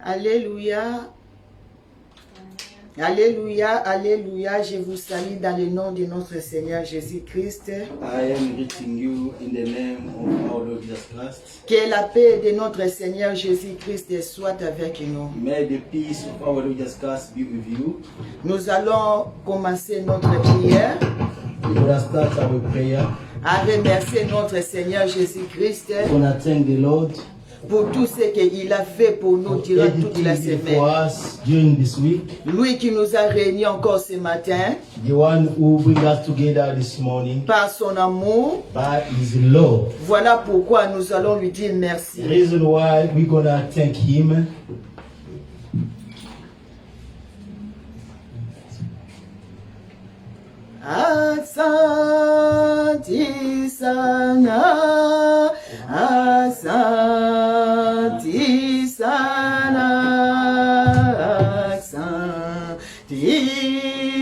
Alléluia. Alléluia, alléluia, je vous salue dans le nom de notre Seigneur Jésus-Christ. I am greeting you in the name of our Lord Jesus Christ. Que la paix de notre Seigneur Jésus-Christ soit avec nous. May the peace of our Lord Jesus Christ be with you. Nous allons commencer notre prière. We will start our prayer. À remercier notre Seigneur Jésus-Christ We will thank the Lord pour tout ce qu'il a fait pour nous durant toute la semaine. for us during this week. Lui qui nous a réunis encore ce matin The one who bring us together this morning par son amour. by His love. Voilà pourquoi nous allons lui dire merci. The reason why we're gonna thank Him. Asante sana, asante sana, asante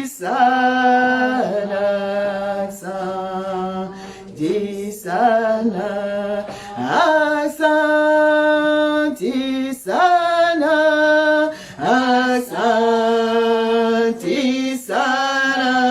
sana, asante sana, asante sana, asante sana.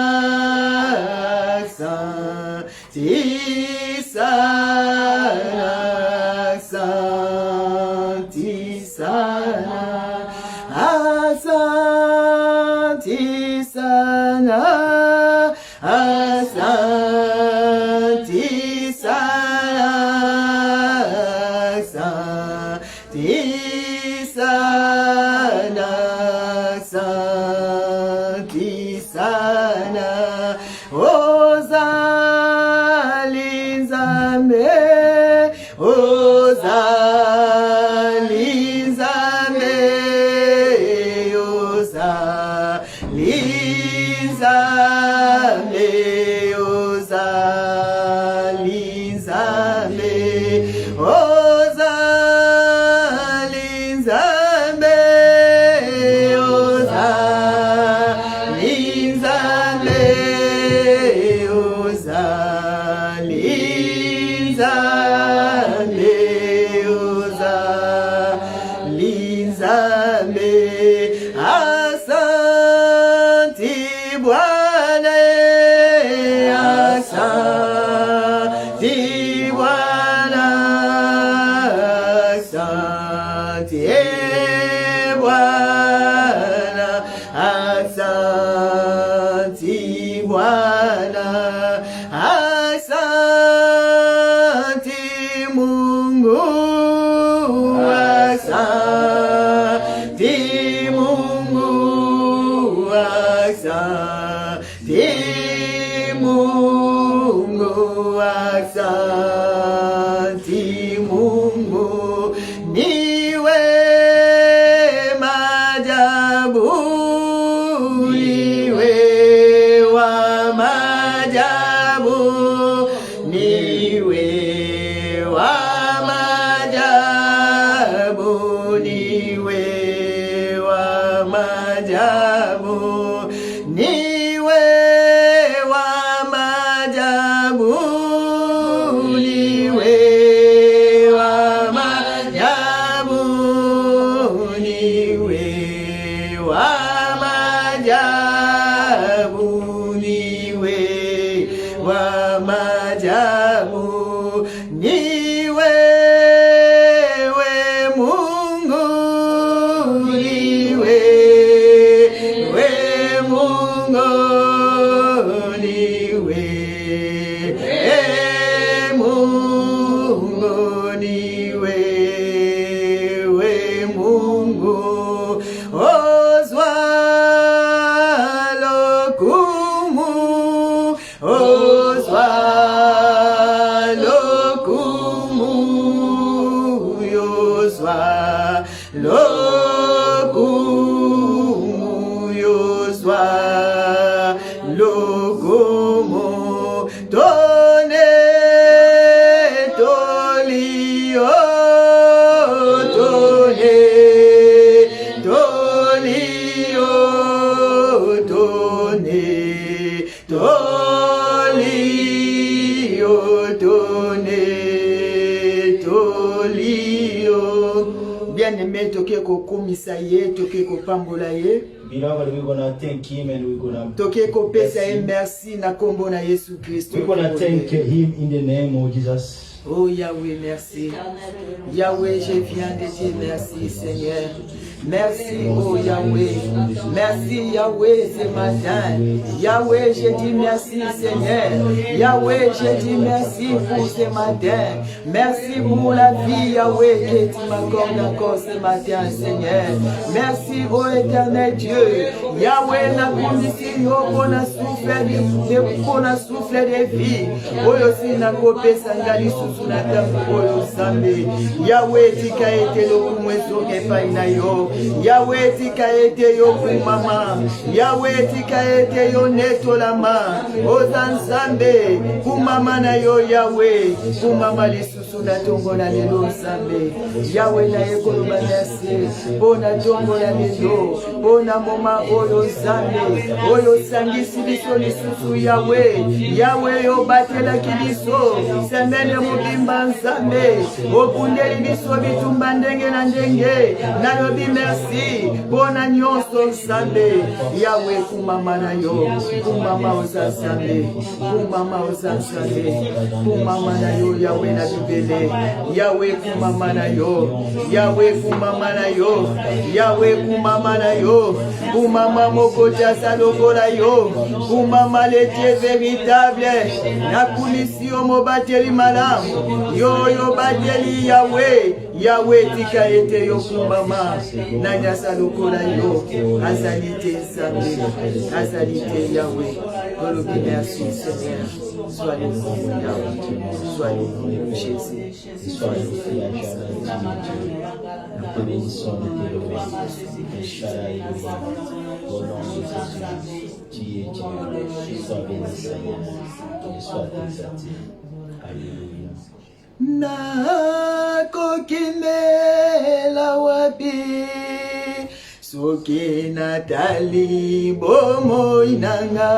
Bien-aimé, toke ko komisa ye, toke ko pambola ye. Beloved, we're gonna thank him and we're gonna Toke ko pesa ye merci na kombo na Yesu Kristo. we're gonna thank him in the name of Jesus. Oh Yahweh, merci. Yahweh, je viens de dire merci, Seigneur. Merci, oh Yahweh. Merci, Yahweh, ce matin. Yahweh, je dis merci, Seigneur. Yahweh, je dis merci pour ce matin. Merci pour la vie, Yahweh, que tu m'accordes encore ce matin, Seigneur. Merci, oh éternel Dieu. Yahweh, na condition qu'on a soufflé de vie. Oh, aussi, na copé sangali susunata, oh, Zambé. Yahweh, tika ete lo kumweso kepa inayo. Yahweh, tika ete yo kumama. Yahweh, tika ete yo neto lama. Ozan Zambé, kumama na yo Yahweh. Kumama lisusu na tongo na lelo Zambé. Yahweh na ekolo banase. Bona tongo na lelo. Bona moma oyo Zambé. Oyo sangisi biso lisusu Yahweh. Yahweh yo batela kibiso. Semene mobimba Nzambe. Opundeli biso bitumba ndenge na ndenge. Nalobi merci. Bona nyonso Nzambe. Yahweh kumama na yo. Kumama oza Nzambe. Kumama oza Nzambe. Kumama na yo Yahweh na bibele. Yahweh kumama na yo. Yahweh kumama na yo. Yahweh kumama na yo. Kumama moko jasa lokola yo. Kumama le Dieu véritable. Na kumisio mo bateli malamu. Yo bateli Yahweh. Yahweh tika ete yo kumama. Na nyasa lokola yo. Azalite Nzambe. Azalite Yahweh. Olobi merci Seigneur. Sois loué Yahweh. Sois loué Jésus. Sois loué La bénédiction de tes lever. Au nom de Jésus, tu es Dieu. Sois béni Seigneur. Et sois exalté. Alléluia. Na kokimela wapi soki natali bomo inanga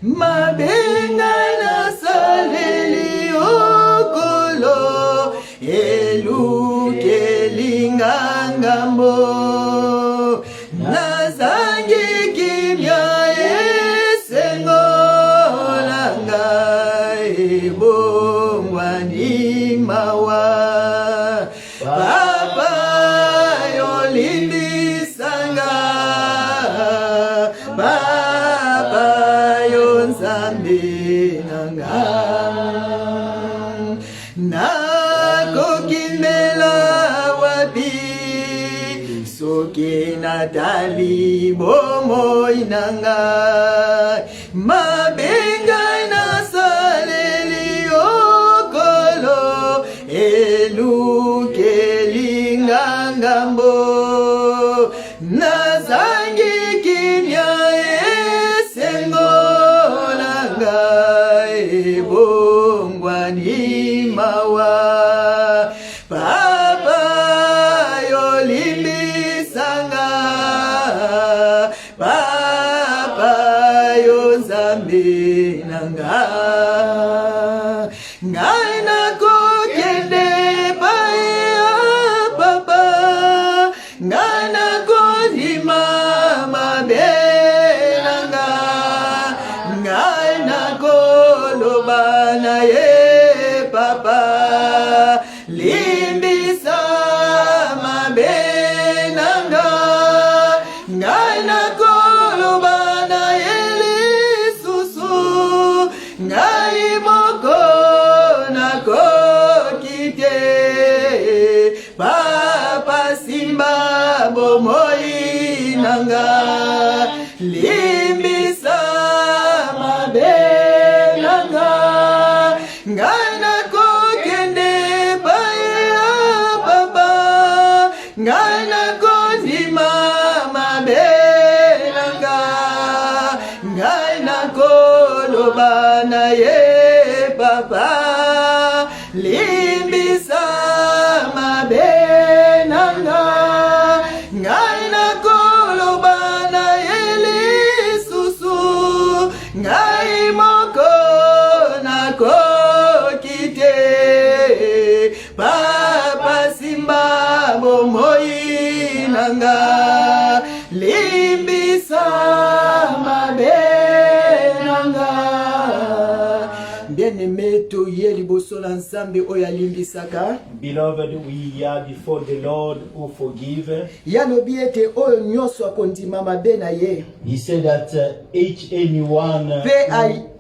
mabenga na saleli okolo elukelinga ngambo nazangi kimya esengo langa ebongwani mawa papa yolimbisanga papa yonzambe nanga nakokimela wapi soki natali bomoi nanga mabenga nasaleli okolo elukelinga ngambo nazangi kimya esengo langa ebongwani mawa papa yolimbisanga papa yonzambe nanga ngai nakokende paya papa ngai nakondima mabe nanga ngai nakoloba na ye papa limbisa mabe nanga ngai nakoloba na ye lisusu ngai moko nakokite papa simba bomoi nanga limbisa mabe nanga ngai nakokende paya papa ngai nakondima mabe nanga ngai nakoloba na ye papa limbisa mabe nanga ngai nakoloba na ye lisusu ngai moko nakokite papa simba nanga limbisa mabe nanga. Bien-aimé toye liboso la nzambe oyo alimbisaka. Beloved, we are before the Lord who forgive. Yalobi ete oyo nyonso akondima mabe na ye. He said that anyone pe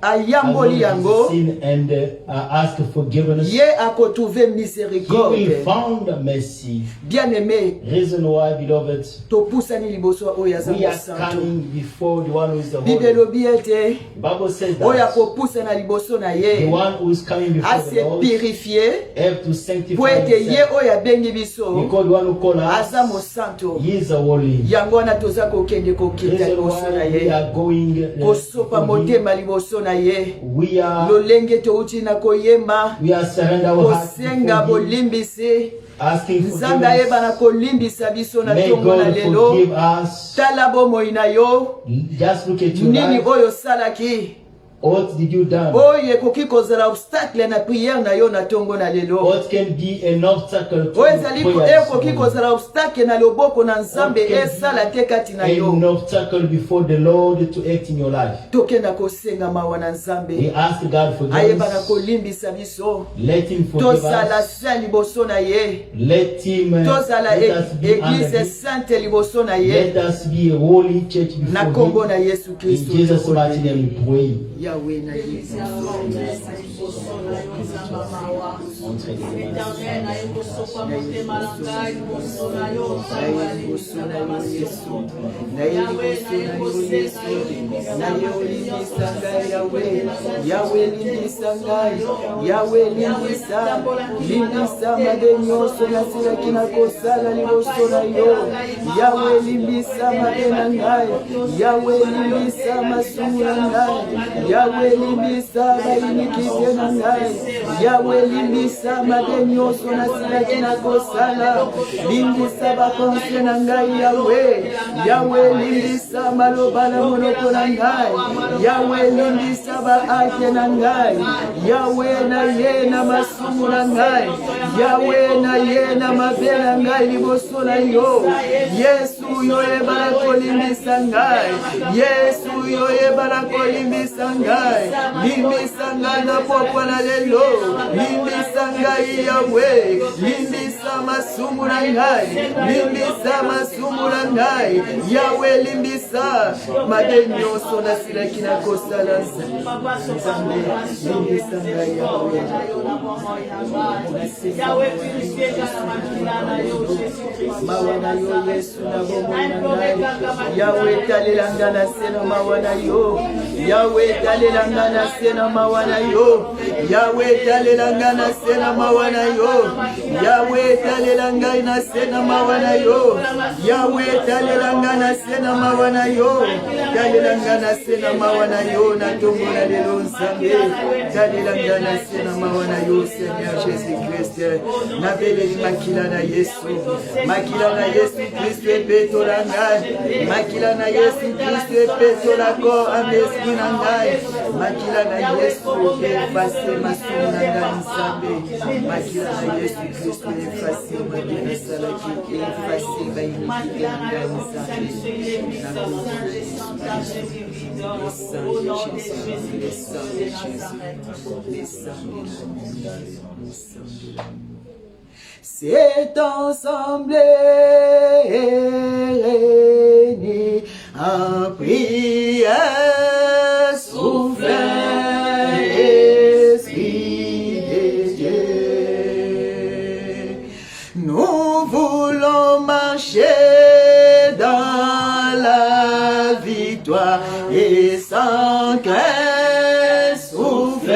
ayamboli yango sin and ask forgiveness, ye akotrouve miséricorde. he will found mercy. Bien-aimé, Reason why, beloved, topusani liboso oyo aza we are mosantu. coming before the one who is the Bible Holy. elobi ete The Bible says oyo that akopusa na liboso na the ye one who is coming before the ase Lord purifier have to po sanctify ete ye himself. oyo abengi biso Because the one who called aza us, mosantu. he is a holy. Yango wana toza kokende kokita Reason liboso na why we ye are going kosopa to him. motema liboso na ye We are touti na koyemba surrender our hearts kosenga before him, bolimbisi asking nzambe ayeba na forgiveness. kolimbisa biso na May tongo na God lelo. forgive us. Tala bomoi na yo Just look at your nini life. oyo salaki What did you done? oyo ekoki kozala obstacle na prière na yo na tongo na lelo. What can be an obstacle to oyo ezali prayer? ekoki kozala obstacle na loboko na nzambe esala te kati na An yo. obstacle before the Lord to act in your life. Tokenda kosenga mawa na We nzambe ask God ayeba na forgiveness. kolimbisa biso. Let Him forgive Tozala us. saint liboso na ye. Let Him Tozala let us be under église Him. sainte liboso na ye. Let us be a holy church Na before kombo Him. na Yesu In Kristo. Jesus' mighty name we pray. Yahweh na Yesu. Yahweh limbisa bayinikite na ngai. Yahweh limbisa mabe nyonso nasilaki na kosala. Limbisa bakonse na ngai Yahweh. Yahweh limbisa maloba na monoko na ngai. Yahweh limbisa baake na ngai. Yahweh na ye na masumu na ngai. Yahweh na ye na mabe na ngai liboso na yo. Yesu yo ebala kolimbisa ngai. Yesu yo ebala kolimbisa ngai. Limbisa ngai na pokwa na lelo. Limbisa ngai Yahweh. Limbisa masumu na ngai. Limbisa masumu na ngai. Yahweh limbisa mabe nyonso nasilaki na kosala. Nzambe limbisa ngai Yahweh. Mawa na yo Yesu na bomoi na ngai. Yahweh talelanga na se na mawa na yo. Yahweh talelanga na se na mawa na yo. Yahweh talelanga na se na mawa na yo. Yahweh talelanga na se na mawa na yo. Yahweh talelanga na se na mawa na yo. Talelanga na se na mawa na yo na tongo na lelo nzambe. Talelanga na se na mawa na yo Seigneur Jésus-Christ. Na beleli makila na Yesu. Makila na Yesu Christ epeto la ngai. Makila na Yesu Christ epeto la corps en esprit na ngai. Makila na Yesu efase masumu na ngai nzambe. Makila na Yesu Christ efase mabe na salaki. Efase bayinikite na ngai nzambe. Na kombo na Yesu Christ. Le sang de Jésus. Le sang de Jésus. Le sang de Jésus. Le sang de Jésus. C'est ensemble réunis en prière, souffle Esprit de Dieu. Nous voulons marcher dans la victoire et sans crainte, souffle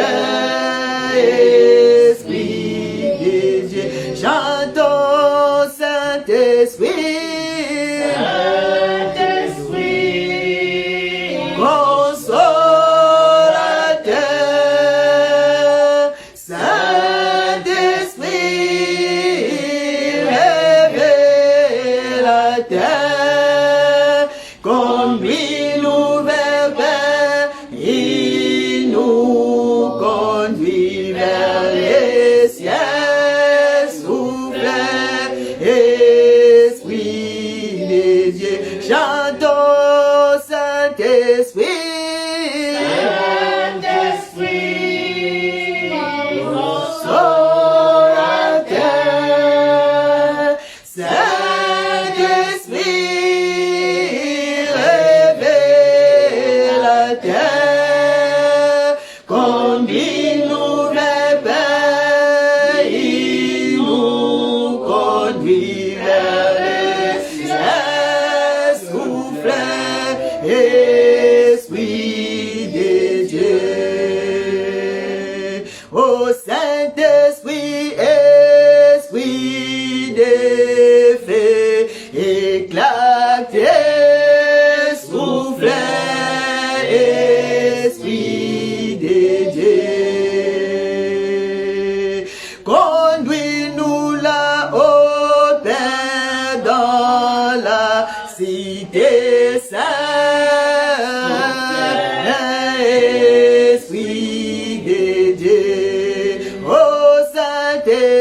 Esprit de Dieu. Chantons Saint-Esprit, Saint-Esprit, consolateur, Saint-Esprit, révélateur, conduis-nous vers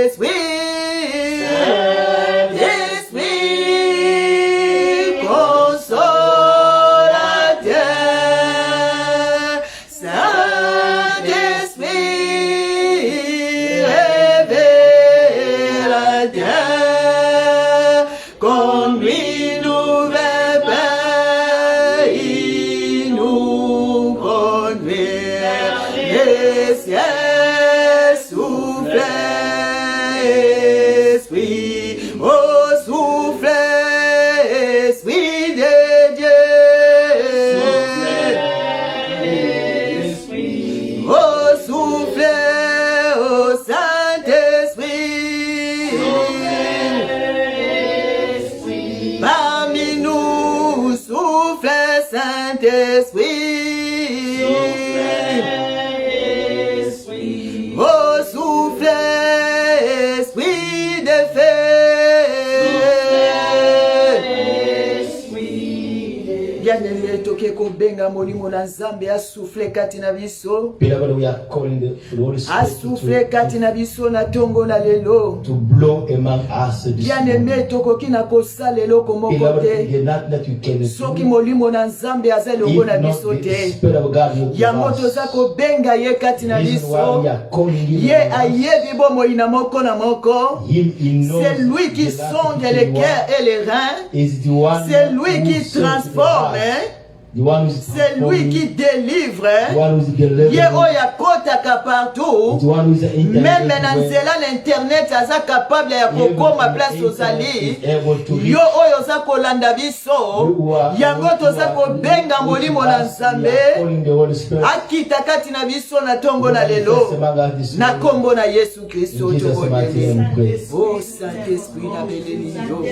Saint-Esprit, consolateur, Saint-Esprit, révélateur, conduis-nous vers pays, nous conduire les cieux, souffle, Esprit, oh souffle, Esprit de Dieu, oh souffle, oh Saint-Esprit, parmi nous souffle, Saint-Esprit, oh souffle, Esprit de feu, bien-aimé toke kobenga molimo na Nzambe asouffle kati na biso, Beloved, we are calling the Holy asouffle kati na biso na tongo na lelo, to blow among us this bien-aimé tokoki na kosala eloko moko Beloved, te, it is not that you can soki do. molimo na Nzambe aza elongo If na not biso the te, Spirit of God will give yango us. toza kobenga ye kati na Reason why biso, we are calling him. ye ayebi bomoi na moko na moko, Him, he knows c'est lui qui the last sonde thing les he cœurs wants. et les reins, Is the one c'est lui who qui searches the transforme, heart. hein? The one who's C'est lui qui délivre, the hein? one who's delivering. Ye oyo akotaka partout, The one who's the même na nzela na internet aza capable ya kokoma place ozali, yo oyo oza kolanda biso, yango toza kobenga molimo na Nzambe akita kati na biso na tongo na lelo, na kombo na Yesu Kristo tokoyeba. Oh Saint-Esprit na beleli yo,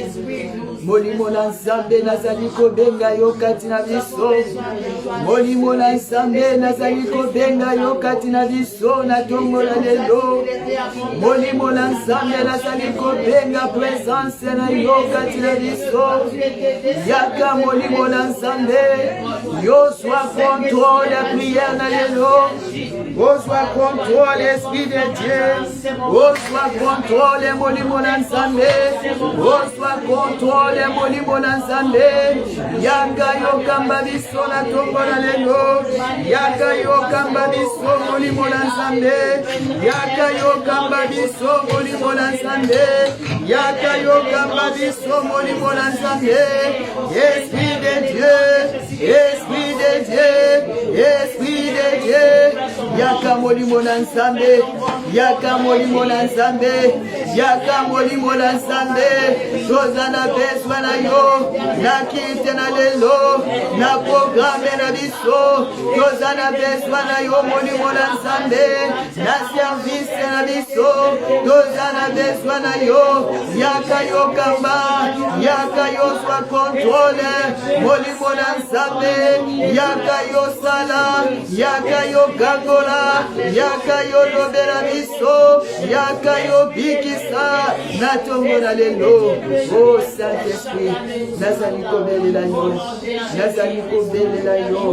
molimo na Nzambe nazali kobenga yo kati na biso, molimo na Nzambe nazali kobenga yo kati na biso na tongo na lelo, molimo na Nzambe nazali kobenga presence na yo kati na biso, yaka molimo na Nzambe, yo sois contrôle la prière na lelo, oh sois contrôle Esprit de Dieu, oh sois contrôle molimo na Nzambe, oh sois contrôle molimo na Nzambe, yaka yo kamba biso na tongo na lelo, yaka yo kamba biso molimo na Nzambe, yaka yo kamba biso molimo na Nzambe, yaka yo kamba biso molimo na Nzambe, Esprit de Dieu, Esprit de Dieu, Esprit de Dieu, yaka molimo na Nzambe, yaka molimo na Nzambe, yaka molimo na Nzambe, toza na bezwa na yo, na kite na lelo, na programme na biso, toza na bezwa na yo molimo na Nzambe, na service na biso, toza na bezwa na yo, yaka yo kamba, yaka yo swa contrôle, molimo na Nzambe, yaka yo sala, yaka yo gangola, yaka yo lobela biso, yaka yo bikisa, na tongo na lelo. Oh Saint-Esprit, nazali kobelela yo, nazali kobelela yo,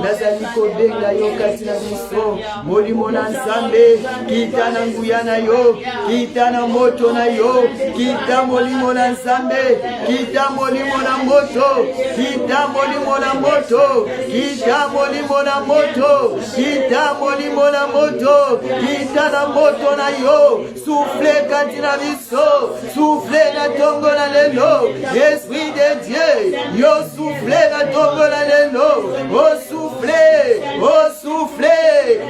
nazali kobenga yo kati na biso, molimo na Nzambe, kita na nguya na yo, kita na moto na yo, kita molimo na Nzambe, kita molimo na moto, kita molimo na moto, kita molimo na moto, kita molimo na moto, kita na moto na yo, souffle kati na biso, souffle na tongo na lelo, Esprit de Dieu, yo souffle na tongo na lelo, oh souffle, oh souffle,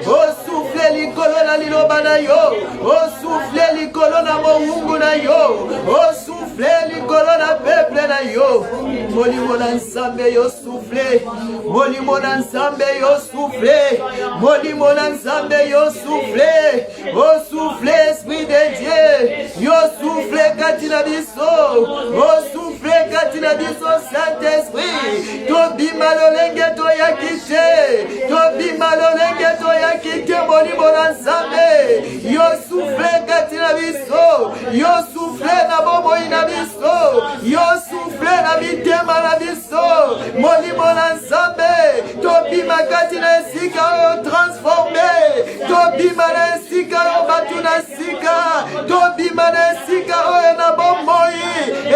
oh souffle likolo na liloba na yo, oh souffle likolo na mowungu na yo, oh souffle likolo na peuple na yo, molimo na Nzambe yo souffle, molimo na Nzambe yo souffle, molimo na Nzambe yo souffle, oh souffle Esprit de Dieu, yo souffle kati na biso, oh souffle kati na biso Saint-Esprit, tobima lolenge toyakite, tobima lolenge toyakite molimo na Nzambe, yo souffle kati na biso, yo souffle na bomoi na biso, yo souffle na mitema na biso, molimo na Nzambe, tobima kati na esika yo transforme, tobima na esika yo batu na sika, tobima esika oyo na bomoi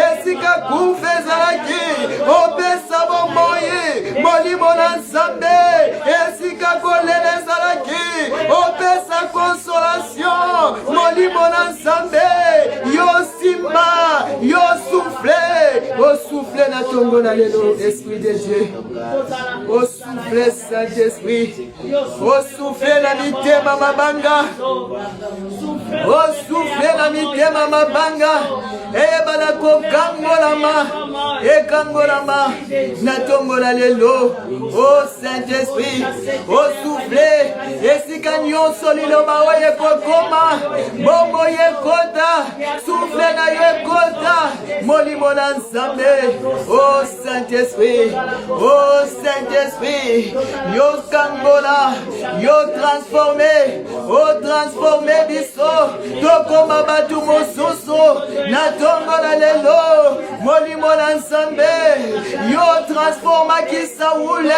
esika kufa ezalaki opesa bomoi molimo na Nzambe esika kolela ezalaki opesa consolation molimo na Nzambe yo simba yo souffle na tongo na lelo Esprit de Dieu o souffle Saint-Esprit o souffle na mitema mabanga o souffle na mitema mabanga eyebana ekangolama na tongo na lelo o Saint-Esprit o souffle esika nyonso liloba oyo ekokoma bombo yekota souffle na yo ekota molimo na Nzambe o Saint-Esprit yo kangola yo transforme biso tokoma batu mosusu na tongo na lelo molimo na Nzambe yo transformaki Saoul à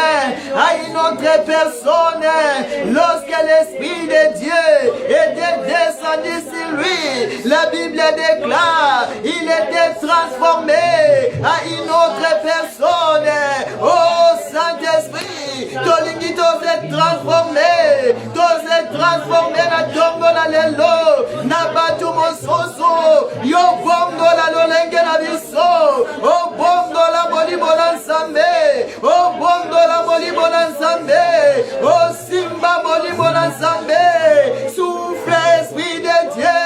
une autre personne lorsque l'Esprit de Dieu était descendu sur lui. La Bible déclare il était transformé à une autre personne. Oh Saint-Esprit, tolingi tose transformé na tongo na lelo na batu mosusu yo bongo la lolenge na biso o bongo la molimo na Nzambe o bongo la molimo na Nzambe o simba molimo na Nzambe souffle Esprit de Dieu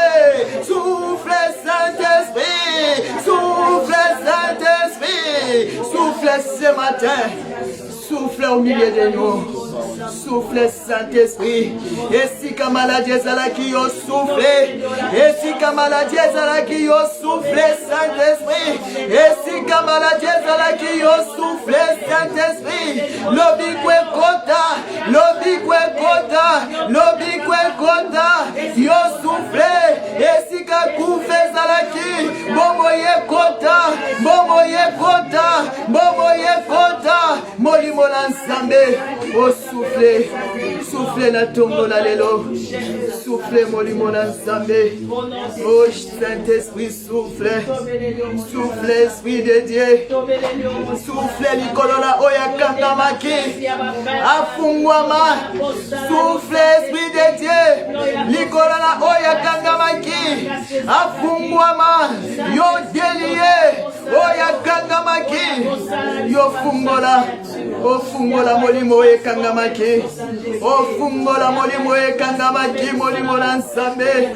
souffle Saint-Esprit souffle ce matin souffle au milieu de nous souffle Saint-Esprit esika maladie ezalaki yo souffle esika maladie ezalaki yo souffle Saint-Esprit esika maladie ezalaki yo souffle Saint-Esprit lobi kwekota yo souffle esika kufa ezalaki bombo yekota molimo na Nzambe o souffle na tongo na lelo souffle molimo na Nzambe o Saint-Esprit souffle Esprit de Dieu souffle likolo na oyo akangamaki afungwama souffle Esprit de Dieu likolo na oyo akangamaki afungwama yo delie oyo akangamaki yo fungola molimo ekangamaki ofungola molimo ekangamaki molimo na Nzambe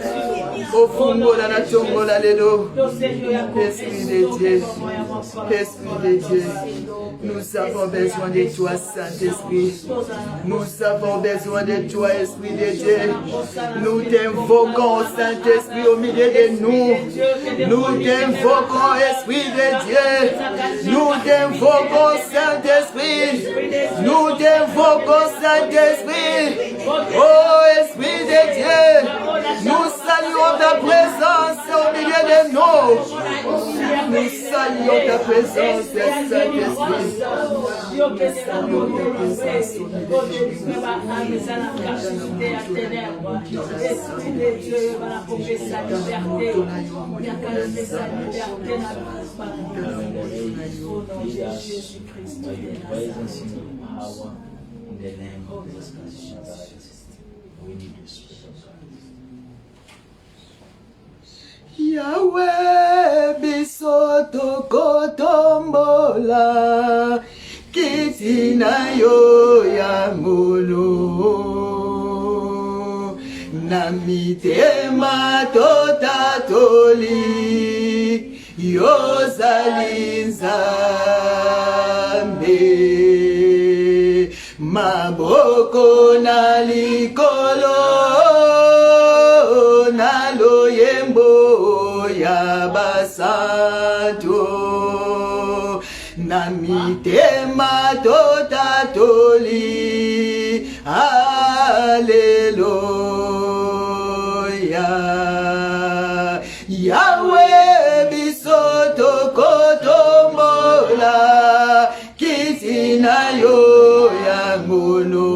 ofungola na tongo la lelo Esprit de Dieu nous avons besoin de toi Saint-Esprit nous avons besoin de toi Esprit de Dieu nous t'invoquons Saint-Esprit au milieu de nous t'invoquons Esprit de Dieu nous t'invoquons Saint-Esprit nous t'invoquons Saint-Esprit oh Esprit de Dieu nous saluons ta présence au milieu de nous nous saluons ta présence Saint-Esprit in the name of Jesus. We need your spirit. Yahweh biso tokotombola kiti na yo ya ngulu na mitema totatoli yozali Nzambe maboko na likolo na loyembo ya basantu na mitema totatoli haleluya Yahweh biso tokotombola kiti na yo ya ngulu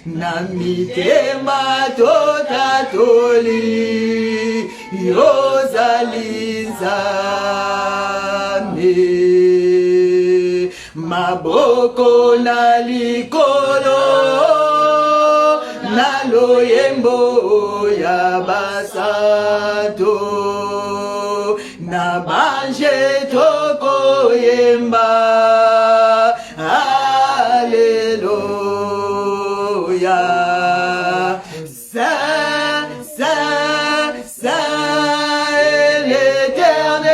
na mitema tota Anatoli, Yozali Nzambe, maboko na likolo, na loyembo ya basanto, na banje toko yemba, Alléluia. Saint, Saint, Saint est l'Éternel,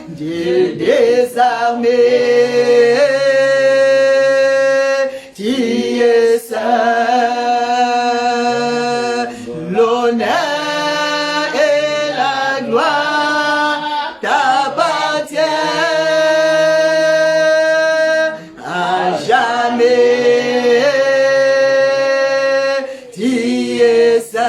Dieu des armées, tu es saint, l'honneur et la gloire t'appartiennent à jamais. Tu es saint,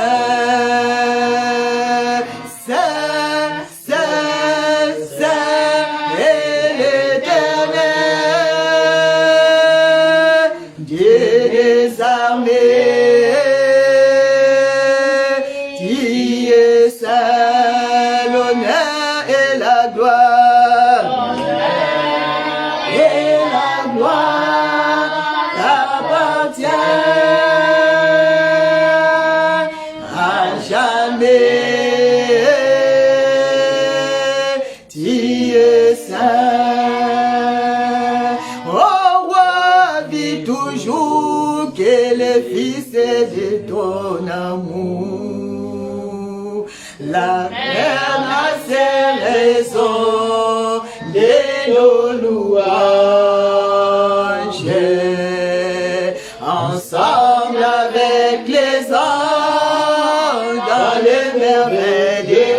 saint, saint, saint est l'Éternel, Dieu des armées. Tu es saint, l'honneur et la gloire. Et la gloire t'appartient à jamais. Tu es saint. Oh roi, vis toujours que le Fils est de ton amour. La mère a ses raisons de nos louanges. Ensemble avec les anges dans les merveilles des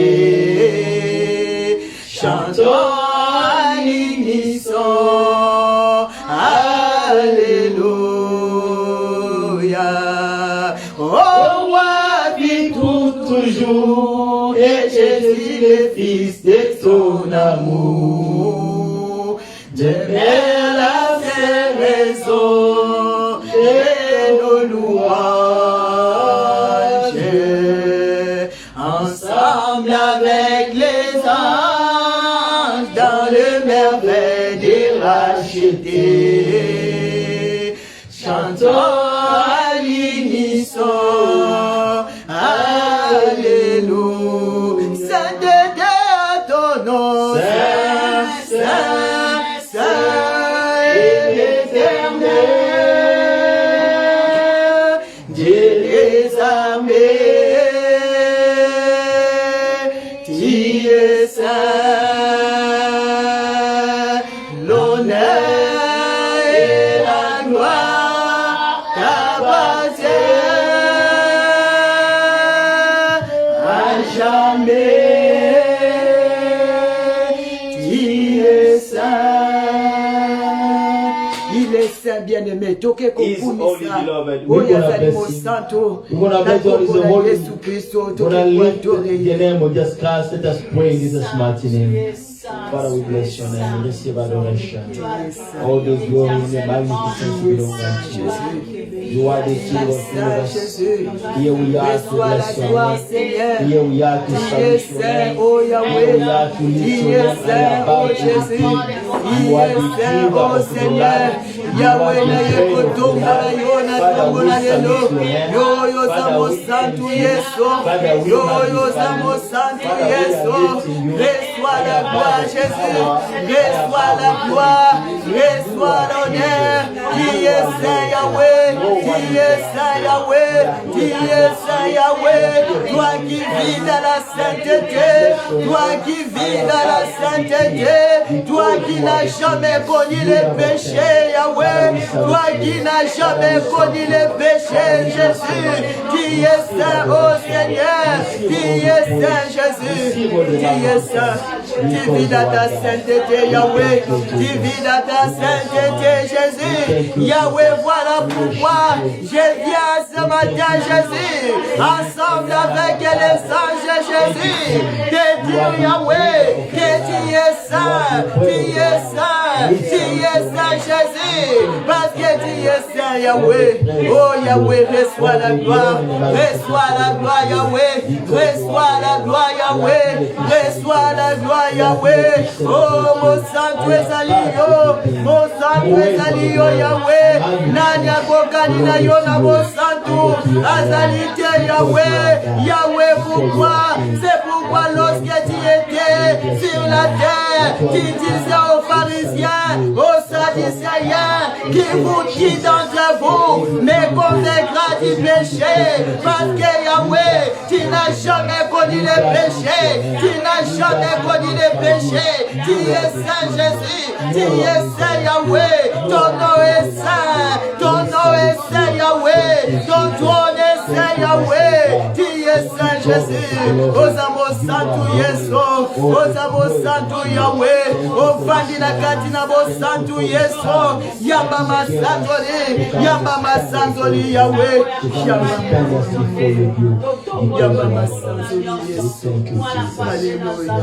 rachetés, chantons à l'unisson, Alléluia. Oh roi, vis toujours, et Jésus le Fils de ton amour, demeure la seule raison et nos louanges. Ensemble avec les anges dans le merveille des rachetés, chantons à l'unisson, Alléluia. Sainteté à ton nom, Saint, Saint, Saint est l'Éternel, Dieu des armées. Tu es saint, l'honneur et la gloire t'appartiennent à jamais. Tu es saint. Il est saint, bien-aimé. Toke He is holy, kopunisa. beloved. We're Oya gonna zalimo bless him. santo. We're gonna bless God. He's Nakopona holy. Yesu Kristo. We're Toke gonna lift the kuatore. name of just Christ. Let us pray in Jesus' mighty name. Father, we bless your name. We receive adoration. All the glory and the magnificence belong unto you. You are the King of universe. Here we are to bless your name. Here we are to salute your name. Here we are to lift your name and above everything. You are the giver of the life. You are the bread of the life. Father, we salute your name. Father, we thank you. Father, we magnify you. Father, we are lifting you. Reçois la gloire, Jésus. Reçois la gloire. Reçois l'honneur. Qui est Saint Yahweh. Qui est Saint Yahweh. Qui est Saint Yahweh. Toi qui vis dans la sainteté. Toi qui vis dans la sainteté. Toi qui n'as jamais connu les péchés, Yahweh. Toi qui n'as jamais connu les péchés, Jésus. Qui est Saint, oh Seigneur. Qui est Saint, Jésus. Qui est Saint. Tu vis dans ta sainteté, Yahweh. Tu vis dans ta sainteté, Jésus. Yahweh, voilà pourquoi je viens ce matin, Jésus. Ensemble avec les anges, Jésus. Te dire, Yahweh, que tu es saint. Tu es saint. Tu es saint, Jésus, parce que tu es saint, Yahweh. Oh Yahweh, reçois la gloire, Yahweh, reçois la gloire, Yahweh, reçois la gloire, Yahweh. Oh, mon santo ezalio, mon santo ezalio, Yahweh. Nanya kokani na yo na mon santo, azalite, Yahweh, Yahweh, pourquoi? C'est pourquoi lorsque tu étais sur la terre, tu disais aux pharisiens, aux sadducéens, qui d'entre vous me convaincra du péché, parce que Yahweh, tu n'as jamais connu le péché, tu n'as jamais connu le péché, tu es saint Jésus, tu es saint Yahweh, ton nom est saint, ton nom est saint Yahweh, ton trône est saint Yahweh, tu es saint Jésus, ozamo santu Yesu, ozamo santu Yahweh, ofandi na kati na bo santu Yesu, yamba masantoli, Yahweh, yamba masantoli Yesu, hallelujah,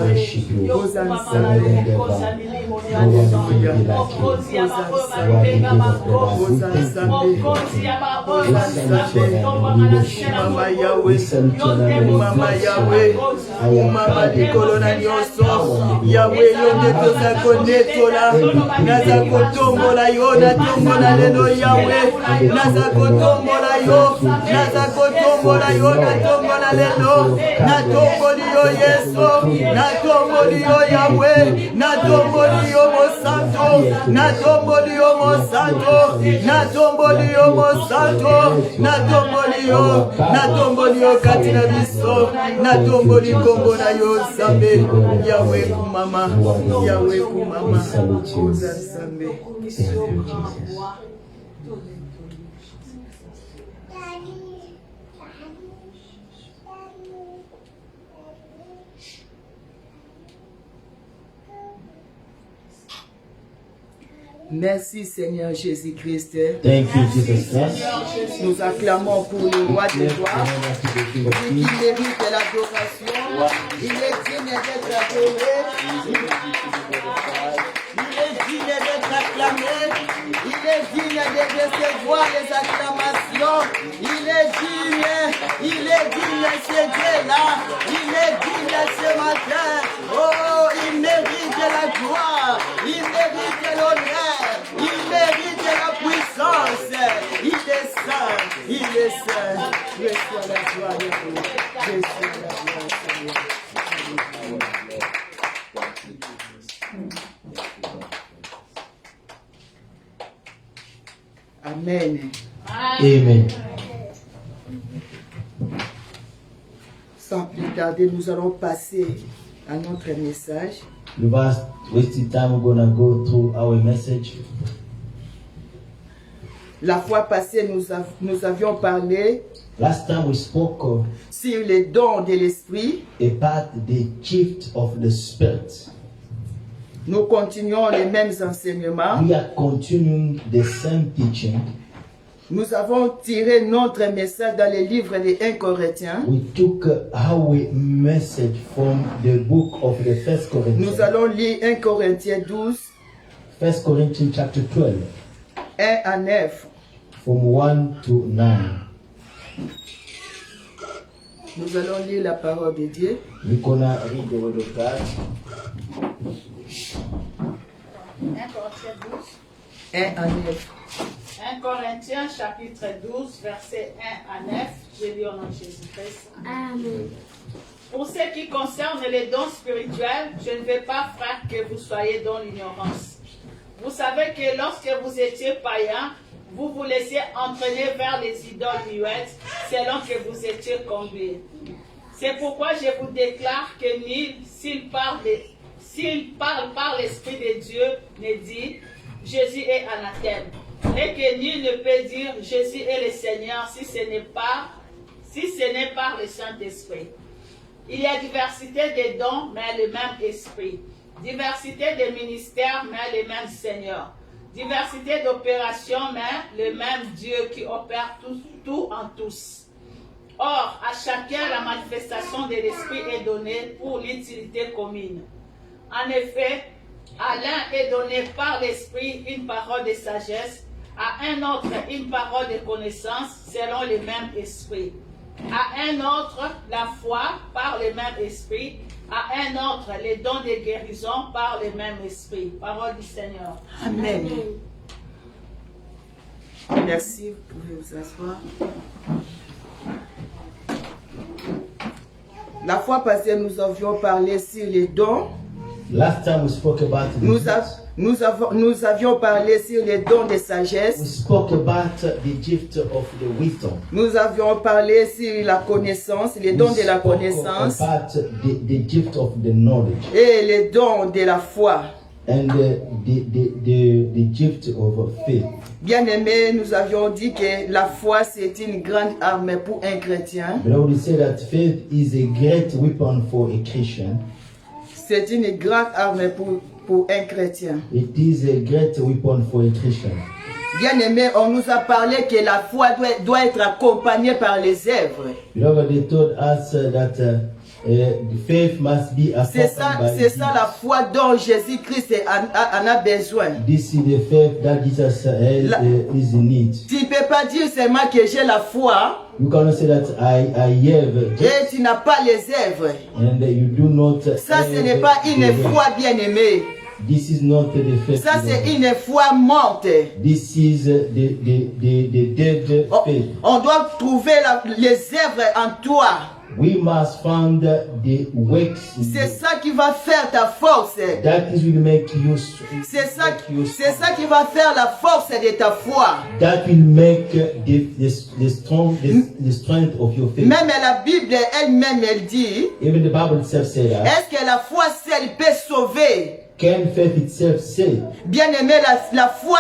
Mama Yahweh, Mama Nikolo na nyoso, Yahweh yonde toza konetola, naza kotombola yo, natombola lelo Yahweh, naza kotombola yo, natombola lelo, natomboli yo Yesu, natomboli yo Yahweh, natomboli yo Mosanto, natomboli yo Mosanto, natomboli yo Mosanto, natomboli yo katina biso, natomboli kombo na yo Nzambe, Yahweh kumama, oza Nzambe. Merci Seigneur Jésus-Christ. Thank you, Jesus Christ. Nous acclamons pour le roi des rois. Il mérite l'adoration. Il est digne d'être adoré. Il est digne d'être acclamé. Il est digne de recevoir les acclamations. Il est digne ce Dieu-là. Il est digne ce matin. Oh, il mérite la gloire. Il mérite l'honneur. Il mérite la puissance. Il est saint. Reçois la gloire de Dieu. Reçois la gloire de Dieu. Amen. Amen. Sans plus tarder, nous allons passer à notre message. Without wasting time, we're gonna go through our message. La fois passée, nous avions parlé Last time we spoke sur les dons de l'esprit. about the gift of the Spirit. Nous continuons les mêmes enseignements. We are continuing the same teaching. Nous avons tiré notre message dans le livre des 1 Corinthiens. We took our message from the book of the First Corinthians. Nous allons lire 1 Corinthiens 12, 1 Corinthians chapter 12, 1 à 9. from 1 to 9. Nous allons lire la parole de Dieu. We're gonna read the word of God. 1 Corinthiens 12. 1 à 9. 1 Corinthiens chapitre 12, versets 1 à 9. Je lis au nom de Jésus-Christ. Amen. Pour ce qui concerne les dons spirituels, je ne veux pas, frère, que vous soyez dans l'ignorance. Vous savez que lorsque vous étiez païens, vous vous laissiez entraîner vers les idoles muettes, selon que vous étiez conduits. C'est pourquoi je vous déclare que nul, s'il parle par l'Esprit de Dieu, ne dit « Jésus est anathème ». Et que nul ne peut dire Jésus est le Seigneur si ce n'est par le Saint-Esprit. Il y a diversité de dons, mais le même Esprit. Diversité de ministères, mais le même Seigneur. Diversité d'opérations, mais le même Dieu qui opère tout en tous. Or, à chacun, la manifestation de l'Esprit est donnée pour l'utilité commune. En effet, À l'un est donné par l'Esprit une parole de sagesse, à un autre une parole de connaissance selon le même esprit. À un autre la foi par le même esprit, à un autre les dons de guérison par le même esprit. Parole du Seigneur. Amen. Merci, vous pouvez vous asseoir. La fois passée, nous avions parlé sur les dons. Last time we spoke about the Nous avions parlé sur les dons de we sagesse. spoke about the gift of the wisdom. Nous avions parlé sur la connaissance, les dons de la spoke connaissance about the gift of the knowledge et les dons de la foi. and the gift of faith. Bien-aimés, nous avions dit que la foi c'est une grande arme pour un chrétien. Beloved, we say that faith is a great weapon for a Christian. C'est une grande arme pour un chrétien. It is a great weapon for a Christian. Bien-aimés, on nous a parlé que la foi doit être accompagnée par les œuvres. Beloved, they told us that the faith must be C'est accompanied by ça la foi dont Jésus-Christ en a besoin. This is the faith that Jesus is in need. Tu ne peux pas dire seulement que j'ai la foi You cannot say that I have et tu n'as pas les œuvres. and you do not. Ça, ce n'est pas une foi bien-aimée. This is not the faith. Ça, c'est une foi morte. This is the dead faith. On doit trouver les œuvres en toi. We must find the works in C'est you. ça qui va faire ta force. That is will make you. C'est ça qui va faire la force de ta foi. That will make the strength of your faith. Même la Bible elle-même, elle dit, Even the Bible itself says that. est-ce que la foi seule peut sauver? Can faith itself save? Bien-aimé, la foi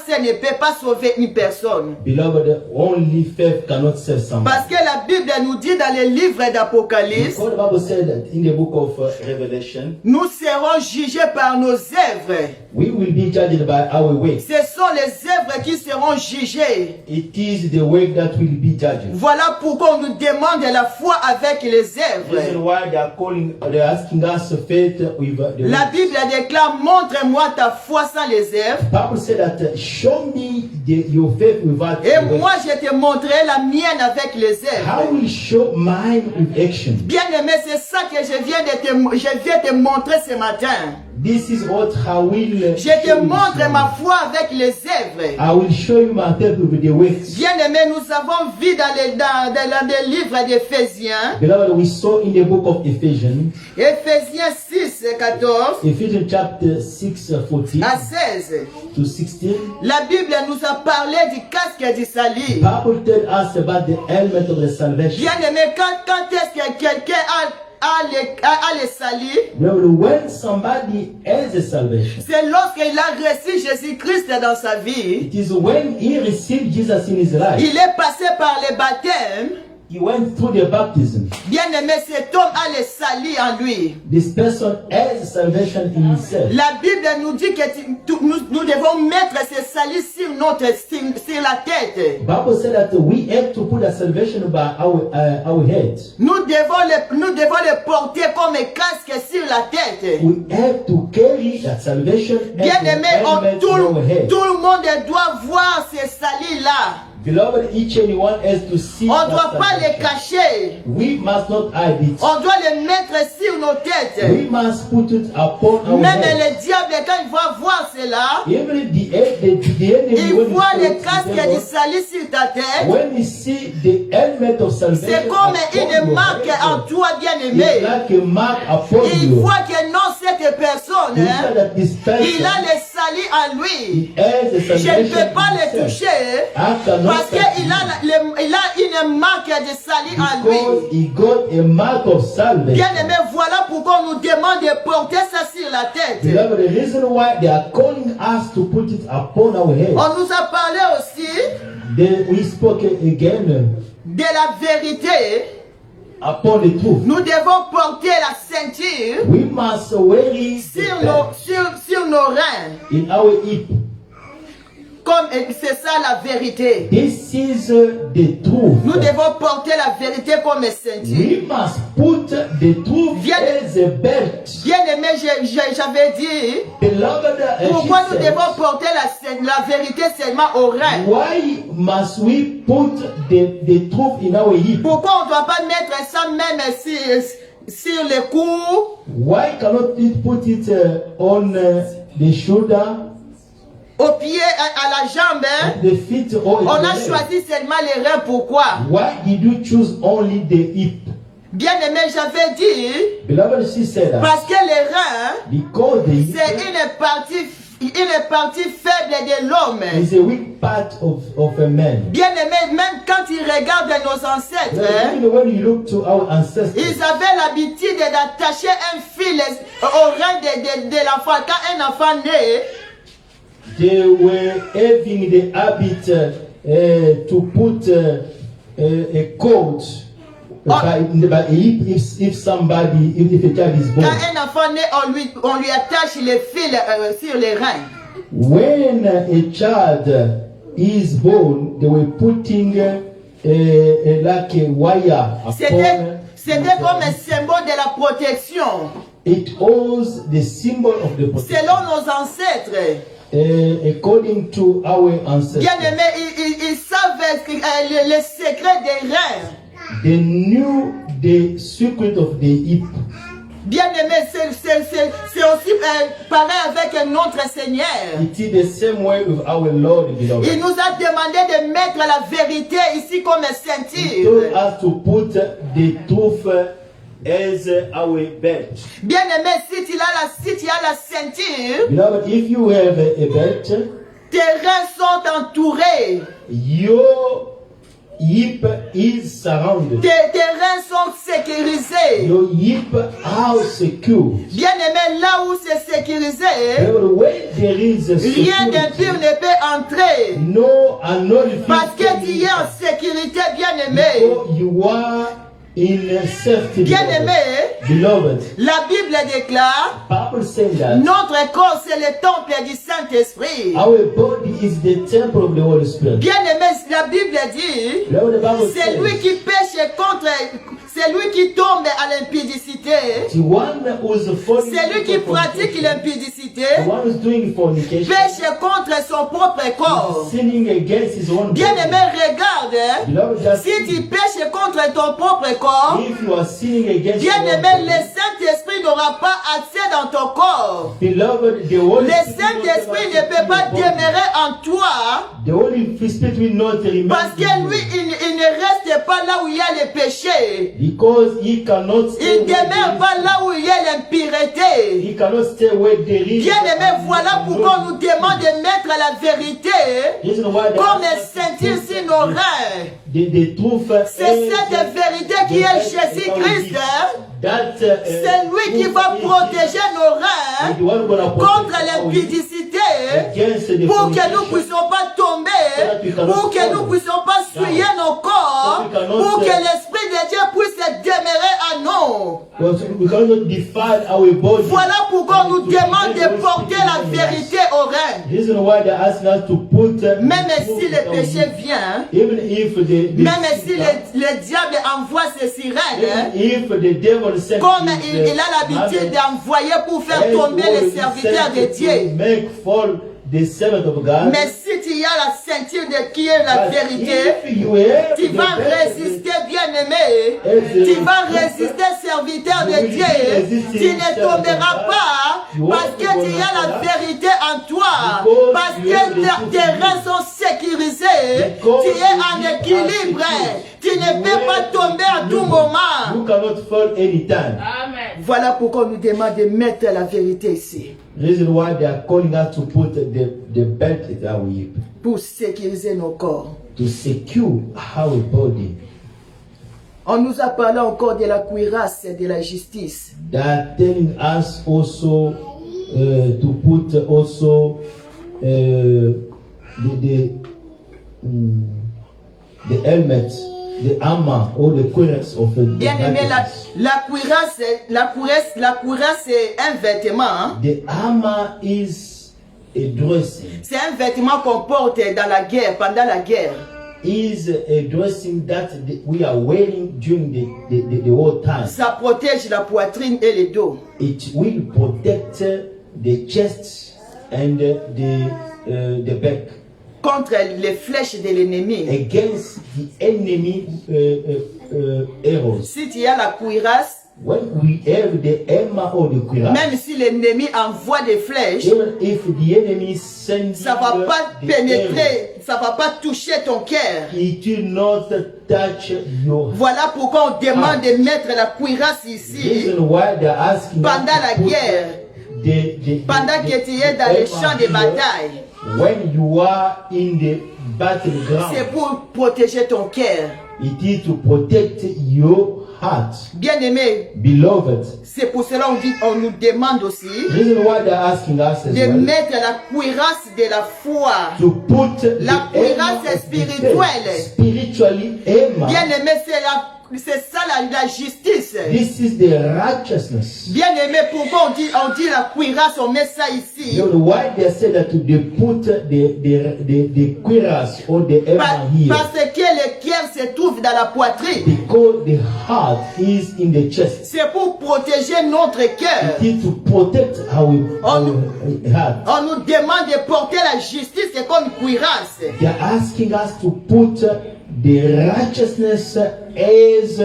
seule ne peut pas sauver une personne. Beloved, only faith cannot save someone. Parce que la Bible nous dit dans les livres d'Apocalypse, Because the Bible said that in the book of Revelation, nous serons jugés par nos œuvres. we will be judged by our works. Ce sont les œuvres qui seront jugées. It is the work that will be judged. Voilà pourquoi on nous demande la foi avec les This is œuvres. why they are asking us faith with the La works. Bible déclare, montre-moi ta foi sans les œuvres. Bible said that show me your faith without Et the moi, works. je te montrerai la mienne avec les How œuvres. will show mine with action? Bien-aimé, c'est ça que je viens te montrer ce matin. This is what I will Je show te you montre this ma morning. foi avec les œuvres. I will show you my faith with the works. Bien-aimé, nous avons vu dans les livres d'Éphésiens, Beloved, we saw in the book of Ephesians, Éphésiens 6, 14 Ephesians chapter 6, 14 à 16. to 16. La Bible nous a parlé du casque du salut. Bible tells us about the element of the salvation. Bien-aimé, quand est-ce que quelqu'un a le salut? Beloved, when somebody has a salvation, C'est lorsqu'il a reçu Jésus-Christ dans sa vie. it is when he received Jesus in his life. Il est passé par le baptême. He went through the baptism. Bien-aimé, cet homme a le salut en lui. This person has salvation in himself. La Bible nous dit que nous devons mettre ce salut sur sur la tête. Bible said that we have to put a salvation by our head. Nous devons le porter comme un casque sur la tête. We have to carry that salvation as an Bien-aimé, element tout in our head. le monde doit voir ce salut-là. Beloved, each and one has to see On ne that doit pas le salvation. cacher. We must not hide it. On doit le mettre sur nos têtes. We must put it upon our Même head. le diable, quand il va voir cela, Even the enemy, il when voit he le sees casque the du devil, salut sur ta tête. when he see the element of salvation, C'est comme upon une your marque head, en toi, it's bien-aimé. like a mark upon Il you. voit que non, cette personne, You know that this person, il a le salut en lui. he has a Je ne salvation peux pas in le himself. toucher I cannot parce touch qu'il him a une marque de salut en because lui. he got a mark of salvation. Bien-aimé, voilà pourquoi on nous demande de porter ça sur la tête. Beloved, the reason why they are calling us to put it upon our head. On nous a parlé aussi We spoke again de la vérité. upon the truth. Nous devons porter la ceinture We must wear it sur nos reins. in our hip. Comme c'est ça la vérité. This is the truth. Nous devons porter la vérité comme ceinture. We must put the truth as a belt. Bien aimé, j'avais dit, Beloved, pourquoi nous she said, devons porter la vérité seulement au rein? why must we put the truth in our hip? Pourquoi on ne doit pas mettre ça même sur le cou? Why cannot we put it on the shoulder, Au pied, à la jambe, hein? the feet, or On the a leg? choisi seulement les reins. Pourquoi? Why did you choose only the hip? Bien aimé, j'avais dit, Beloved, she said that parce que les reins, because the hip c'est une partie faible de l'homme. is a weak part of a man. Bien aimé, même quand ils regardent nos ancêtres, hein, Even when you look to our ancestors, ils avaient l'habitude d'attacher un fil au rein de l'enfant. Quand un enfant naît, they were having the habit to put a coat by hip if somebody, if a child is born. quand un enfant naît, on lui attache les fils sur les reins. When a child is born, they were putting like a wire C'était comme un symbole de la protection. It was the symbol of the protection. Selon nos ancêtres, According to our ancestors, bien aimé, ils savent le secret des reins. they knew the secret of the hip. Bien aimé, c'est aussi pareil avec notre Seigneur. It is the same way with our Lord, beloved. Il nous a demandé de mettre la vérité ici comme He ceinture. told us to put the truth as our belt. Bien aimé, si tu as la ceinture, Beloved, if you have a belt, tes reins sont entourés. your hip is surrounded. Tes reins sont sécurisés. Your hip are secure. Bien aimé, là où c'est sécurisé, Beloved, when there is a rien d'impur security, ne peut entrer. no another Parce que tu es en sécurité, bien aimé. you are in safety. Bien beloved. aimé, Beloved, la Bible déclare, Bible says that notre corps c'est le temple du Saint-Esprit. our body is the temple of the Holy Spirit. Bien aimé, la Bible dit, Beloved, the Bible c'est lui says, qui pêche contre, c'est lui qui tombe à l'impudicité, the one who is falling c'est lui qui into pratique fornication, l'impudicité, the one who is doing fornication, pêche contre son propre corps. sinning against his own Bien body. aimé, regarde, hein, Beloved, just si tu pêches contre ton propre corps, if you are sinning against bien your own aimé, body, le Saint-Esprit n'aura pas accès dans ton corps. beloved, the Holy Le Spirit Saint-Esprit will ne not peut pas have access to your body. demeurer en toi The Holy Spirit will not remain parce que in lui, you, il ne reste pas là où il y a le péché. because he cannot stay Il ne demeure pas là où il y a l'impureté. he cannot stay where there is. Bien aimé, voilà pourquoi on nous demande de mettre la vérité Reason why they comme ask us to ceinture put sur nos reins. the truth C'est cette vérité qui est Jésus-Christ. Hein? C'est lui qui va protéger nos reins contre l'impudicité pour que nous ne puissions pas tomber, pour que nous ne puissions pas souiller nos corps, pour que l'Esprit de Dieu puisse demeurer à nous. We cannot defile our body. Voilà pourquoi on nous demande de porter la vérité aux reins. Reason why they ask us to put Même si le péché vient, even if même si le diable envoie ses sirènes, if the devil sent comme his, il a l'habitude d'envoyer pour faire tomber les serviteurs de Dieu. make fall the servant of God. Mais si tu as la ceinture de qui est la But vérité, if you have tu the vas best- résister, bien-aimé. Tu vas résister, serviteur de Dieu. Tu ne tomberas pas parce que tu as la vérité en toi. Parce que tes reins sont sécurisés. Tu es en équilibre. Tu ne peux pas tomber à tout moment. You cannot fall anytime. Amen. Voilà pourquoi on nous demande de mettre la vérité ici. Reason why they are calling us to put the belt in our hip, Pour sécuriser nos corps. to secure our body. On nous a parlé encore de la cuirasse et de la justice. They are telling us also to put also the helmet, the armor, or the cuirass of the Bien aimé, righteousness. la cuirasse est un vêtement. Hein? The armor is a dressing. C'est un vêtement qu'on porte dans la guerre, pendant la guerre. Is a dressing that we are wearing during the war time. Ça protège la poitrine et le dos. It will protect the chest and the back Contre les flèches de l'ennemi. against the enemy arrows. Si tu as la cuirasse, When we have the armor or the cuirass, même si l'ennemi envoie des flèches, even if the enemy sends ça va pas the arrow, pénétrer, ça va pas toucher ton cœur. it will not touch your Voilà pourquoi on demande de mettre la cuirasse ici reason why they're asking us pendant la to put guerre, pendant que tu es dans les champs de armor here bataille. when you are in the battleground. C'est pour protéger ton cœur. It is to protect your heart. Bien-aimé, Beloved, c'est pour cela on nous demande aussi reason why they're asking us as de well, mettre la cuirasse de la foi. to put La the cuirasse armor of the spirituelle. faith, spiritually armor. Bien-aimé, c'est ça la justice. This is the righteousness. Bien-aimé, pourquoi on dit la cuirasse, on met ça ici? You know why they say that they put the cuirass or the armor here? Parce que le cœur se trouve dans la poitrine. Because the heart is in the chest. C'est pour protéger notre cœur. It is to protect our heart. On nous demande de porter la justice comme cuirasse. They are asking us to put the righteousness as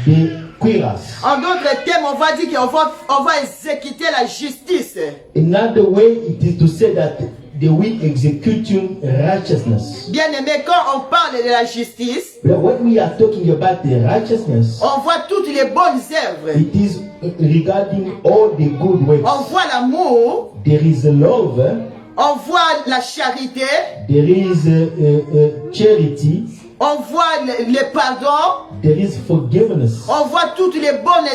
the cuirass. En d'autres termes, on va dire qu'on va exécuter la justice. Another way it is to say that they will execute righteousness. Bien-aimé, quand on parle de la justice, But when we are talking about the righteousness, on voit toutes les bonnes œuvres. it is regarding all the good works. On voit l'amour, There is love, on voit la charité, there is charity, on voit le pardon, there is forgiveness, on voit toutes les bonnes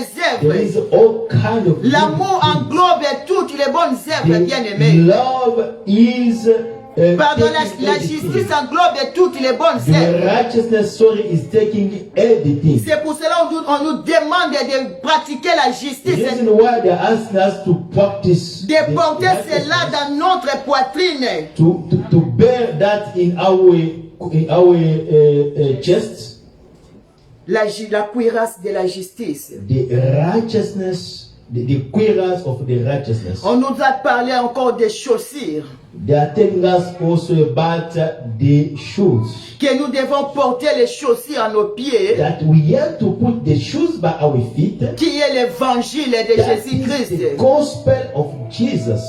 there œuvres. is all kind of good. L'amour englobe toutes les bonnes œuvres, The bien-aimé. love is Pardon, taking la everything. justice englobe toutes les bonnes The œuvres. righteousness, sorry, is taking everything. C'est pour cela qu'on nous demande de pratiquer la The justice, reason why they're asking us to practice de the porter cela righteousness, dans notre poitrine. to bear that in our chest, La cuirasse de la justice. the righteousness, the cuirass of the righteousness. On nous a parlé encore des chaussures They are telling us also about the shoes. que nous devons porter les chaussures à nos pieds, That we have to put the shoes by our feet. qui est l'évangile de That is Jésus-Christ. the gospel of Jesus.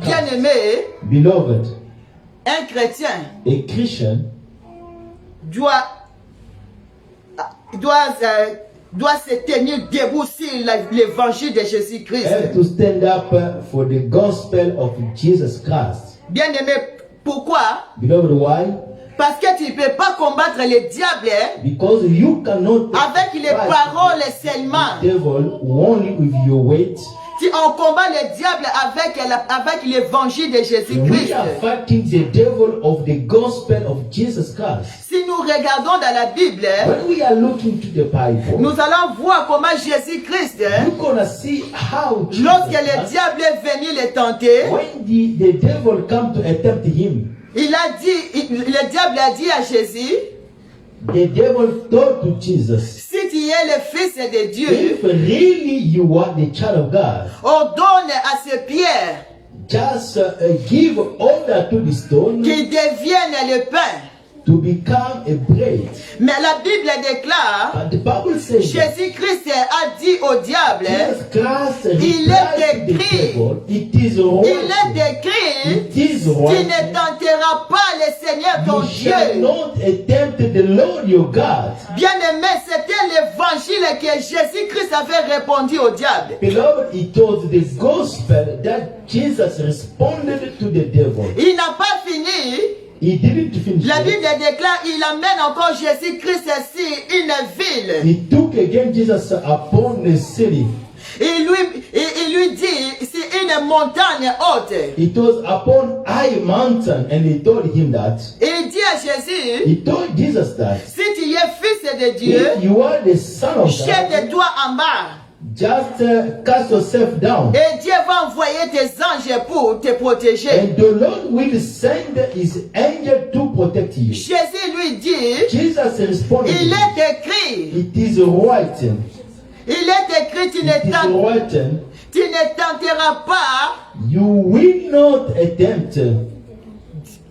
Bien-aimé, Beloved, un chrétien a Christian doit se tenir debout sur l'évangile de Jésus-Christ. have to stand up for the gospel of Jesus Christ. Bien-aimé, pourquoi? Beloved, why? Parce que tu ne peux pas combattre le diable Because you cannot avec les fight paroles seulement. the devil only with your weight. Si on combat le diable avec l'évangile de We Jésus-Christ. are fighting the devil of the gospel of Jesus Christ. Si nous regardons dans la Bible, When we are looking to the Bible, nous allons voir comment Jésus-Christ, you're gonna see how Jesus lorsque le Christ, diable est venu le tenter, when the devil come to attempt him, le diable a dit à Jésus, the devil told to Jesus, si tu es le fils de Dieu, if really you are the child of God, ordonne à ces pierres just give order to the stone qu'ils deviennent le pain. to become a bread. Mais la Bible déclare, But the Bible says that Jésus-Christ a dit au diable, Jesus Christ Il replied est to the écrit. devil, it is il est right. écrit, It is tu right. ne tenteras pas le Seigneur ton You shall Dieu. not attempt the Lord your God. Bien-aimé, c'était l'évangile que Jésus-Christ avait répondu au diable. Beloved, it was the gospel that Jesus responded to the devil. Il n'a pas fini. He didn't finish La it. Bible déclare, il amène encore Jésus-Christ sur une ville. He took again Jesus upon the city. Il lui dit, c'est une montagne haute. It was upon high mountain, and he told him that. Il dit à Jésus, He told Jesus that si tu es fils de Dieu, if you are the son of God, jette-toi en bas. just cast yourself down. Et Dieu va envoyer des anges pour te protéger. And the Lord will send his angel to protect you. Jésus lui dit, Jesus responded, il est écrit, it is written, il est écrit, tu it is written, ne tenteras pas, you will not attempt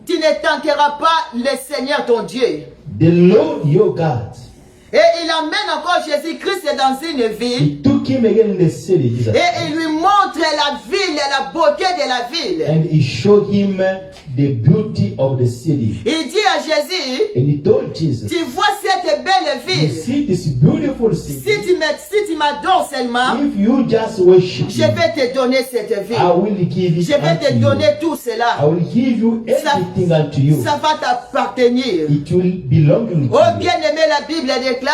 tu ne tenteras pas le Seigneur ton Dieu. the Lord your God. Et il emmène encore Jésus-Christ dans une ville. He took him again in the city, Jesus, Et il lui montre la ville et la beauté de la ville. and he showed him the beauty of the city. Il dit à Jésus, And he told Jesus, tu vois cette belle you ville. see this beautiful city. Si tu m'adores seulement, If you just worship je me, vais te donner cette I ville. will give it Je vais te unto you. donner tout I cela. will give you everything unto you. Ça va t'appartenir. It will belong to Oh you. bien-aimé, la Bible déclare,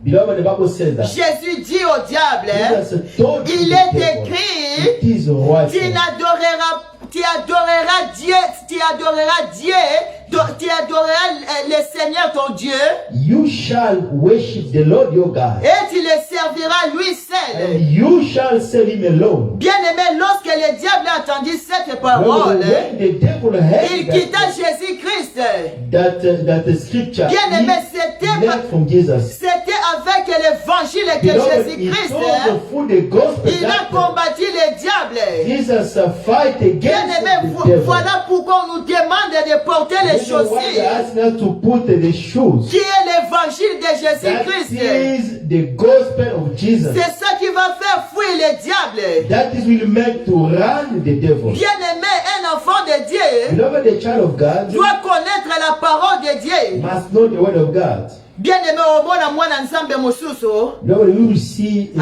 Beloved, the Bible says that Jésus dit au diable, Jesus told il the est devil, écrit, it is written, tu adoreras Dieu, tu adoreras le Seigneur ton Dieu, you shall worship the Lord your God, et tu le serviras lui seul. and you shall serve him alone. Bien-aimé, lorsque le diable a entendu cette When parole, the devil il heard quitta Jésus-Christ. that the scripture, Bien-aimé, he left from Jesus. C'était avec l'évangile que Beloved, he Jésus-Christ, told through the gospel il a that combattu le diable. Jesus fight against Bien-aimé, the devil. voilà pourquoi on nous demande de porter les This is why chaussures, they ask us to put the shoes. qui est l'évangile de That Jésus-Christ. is the gospel of Jesus. C'est ça qui va faire fuir le diable. That is will make to run the devil. Bien-aimé, un enfant de Dieu Beloved, the child of God doit connaître la parole de Dieu. must know the word of God. Bien-aimé, omona mwana nzambe mosusu, Beloved, we will see a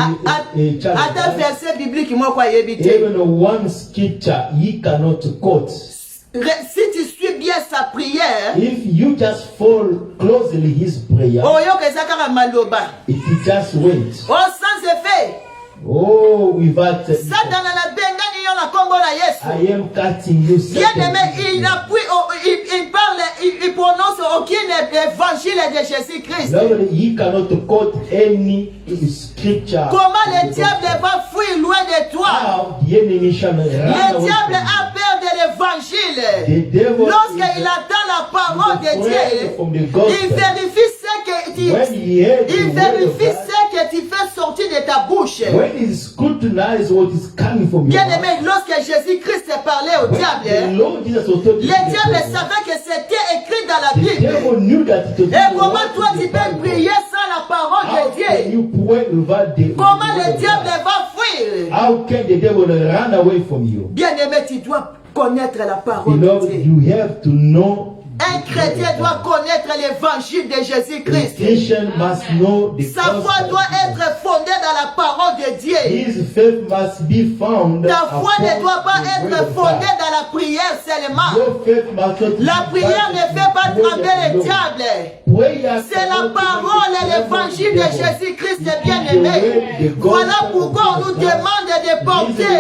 child of ata God. verset biblique moko ayebi te. Even one scripture he cannot quote. Si tu suis bien sa prière, If you just follow closely his prayer, oyoka eza kaka maloba. it is just wait. Oh, sans effet. Oh, without Satan na bengani yo na kombo na Yesu. I am cutting you. Bien-aimé, il appuie, il parle, il prononce aucun évangile de Jésus-Christ. Beloved, he cannot quote any scripture. Comment le diable va fuir loin de toi? How the enemy shall run Le away diable from a peur de l'évangile. The devil Lorsqu'il attend la parole de Dieu, from the il gospel. vérifie ce que tu, When he heard the il word of vérifie God, ce que tu fais sortir de ta bouche. when he scrutinized what is coming from your mouth, Bien-aimé, lorsque Jésus-Christ parlait au when the diable, Lord Jesus was talking to le the diable devil, savait que c'était écrit dans la the Bible. devil knew that it was Et the comment word toi of tu the peux Bible. prier sans la parole How de can Dieu? you pray without the Comment word le of diable God? va fuir? How can the devil run away from you? Bien-aimé, tu dois connaître la parole de Beloved, Dieu. you have to know. Un chrétien doit connaître l'évangile de The Jésus-Christ. Christian must know the Sa foi gospel. doit être fondée dans la parole de Dieu. His faith must be found. Ta foi upon ne doit pas the être word of fondée God. dans la prière seulement. Your faith must not La be prière ne fait pas founded trembler in le the diable. Prayer C'est la cannot parole et make l'évangile de the devil. Jésus-Christ, bien-aimé. Voilà pourquoi on nous demande de porter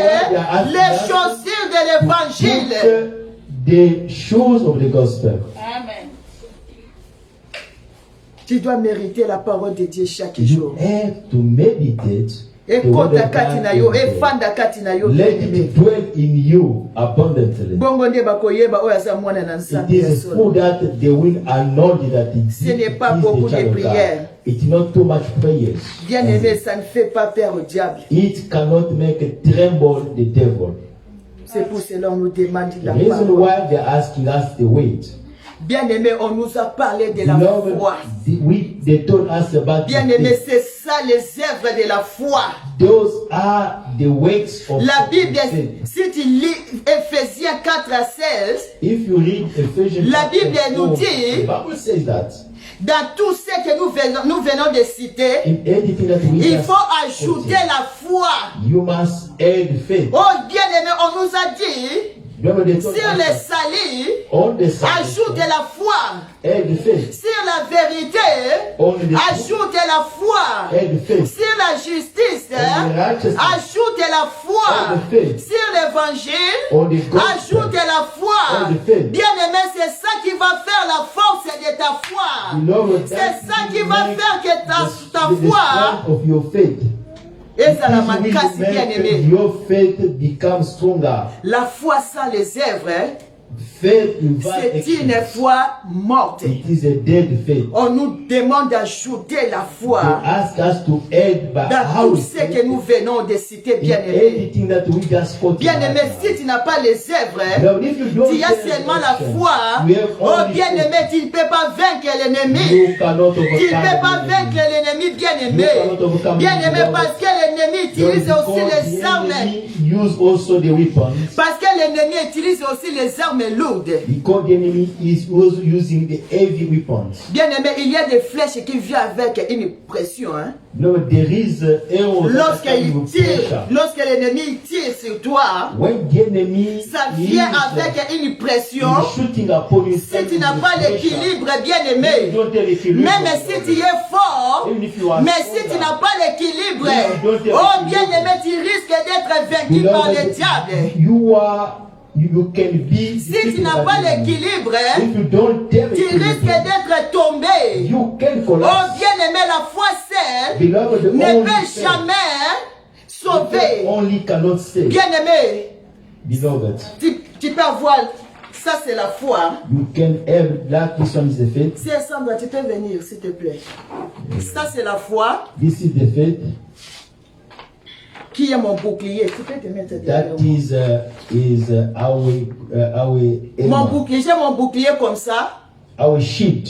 les chaussures de l'évangile. Put the shoes of the gospel. Amen. Tu dois mériter la parole de Dieu chaque You jour. have to meditate Et the word konta of kati God na yo, every et day. fanda kati na yo. Let it dwell in you abundantly. Bongo nde bakoyeba oyo aza mwana na It nzambe ya is solo. so that they will acknowledge that it Ce n'est pas is beaucoup the de child of prières. God. It's not too much prayers. Bien-aimé, ça ne fait pas peur au diable. It cannot make tremble the devil. C'est pour cela qu'on nous demande The la reason parole. why they're asking us to wait. Bien-aimé, on nous a parlé de la Beloved, foi. they told us about Bien-aimé, this. c'est ça les œuvres de la foi. Those are the works of La Bible, faith. si tu lis Ephésiens 4 à 16, If you read Ephesians La Bible chapter nous 4, dit- the Bible says that dans tout ce que nous venons de citer, in anything that we il just faut ajouter quoted, la foi. you must add faith. Oh, bien-aimé, on nous a dit, Remember they told sur us les that salis, on the Sabbath, ajoute la foi. add faith. Sur la vérité, On the ajoute la foi. add faith. Sur la justice, On the righteousness. ajoute la foi. On the faith. Sur l'évangile, On the gospel. ajoute la foi. On the faith. Bien-aimé, c'est ça qui va faire la force de ta foi. Beloved, C'est that ça will qui va make faire que ta the foi strength of your faith. Et ça la macasse bien aimé. Your faith becomes stronger. La foi sans les œuvres, Faith without c'est une action. foi morte. It is a dead faith. On nous demande d'ajouter la They foi ask us to add by dans how tout ce que nous venons de citer, in bien aimé. anything that we just quoted. Bien aimé, si tu n'as pas les œuvres, Now, if you don't tu as have seulement la action, foi. we have Oh only bien faith. aimé, tu ne peux pas vaincre l'ennemi. You cannot Tu ne peux overcome pas the vaincre enemy. l'ennemi, bien aimé. You cannot overcome Bien the aimé, enemy. parce que l'ennemi Because utilise aussi les the armes. enemy use also the weapons. Parce que l'ennemi utilise aussi les armes lourdes. Because the enemy is also using the heavy weapons. Bien aimé, il y a des flèches qui viennent avec une pression. Hein? No, there is arrows that come Lorsqu'il with tire, pressure. lorsque l'ennemi tire sur toi, When the enemy ça vient is, avec une pression. is shooting upon you, Si tu n'as pas l'équilibre, bien aimé, don't tell l'équilibre. même si tu es fort, Even if you are mais si stronger, tu n'as pas l'équilibre, don't tell oh bien l'équilibre. aimé, tu risques d'être vaincu par le Beloved, diable. you can be Si tu defeated n'as by pas the enemy. l'équilibre, If you don't tell tu risques l'équilibre, d'être tombé. you can Oh collapse. bien aimé, la foi seule Beloved, the ne only peut faith- jamais the faith sauver. only cannot save. Bien aimé, Beloved, tu peux avoir, ça c'est la foi. you can have that Christian is the faith. Si Sandra, tu peux venir s'il te plaît. Ça c'est la foi This is the faith. qui est mon bouclier. Tu peux te mettre derrière That moi. is our Mon armor, bouclier, j'ai mon bouclier comme ça. our shield.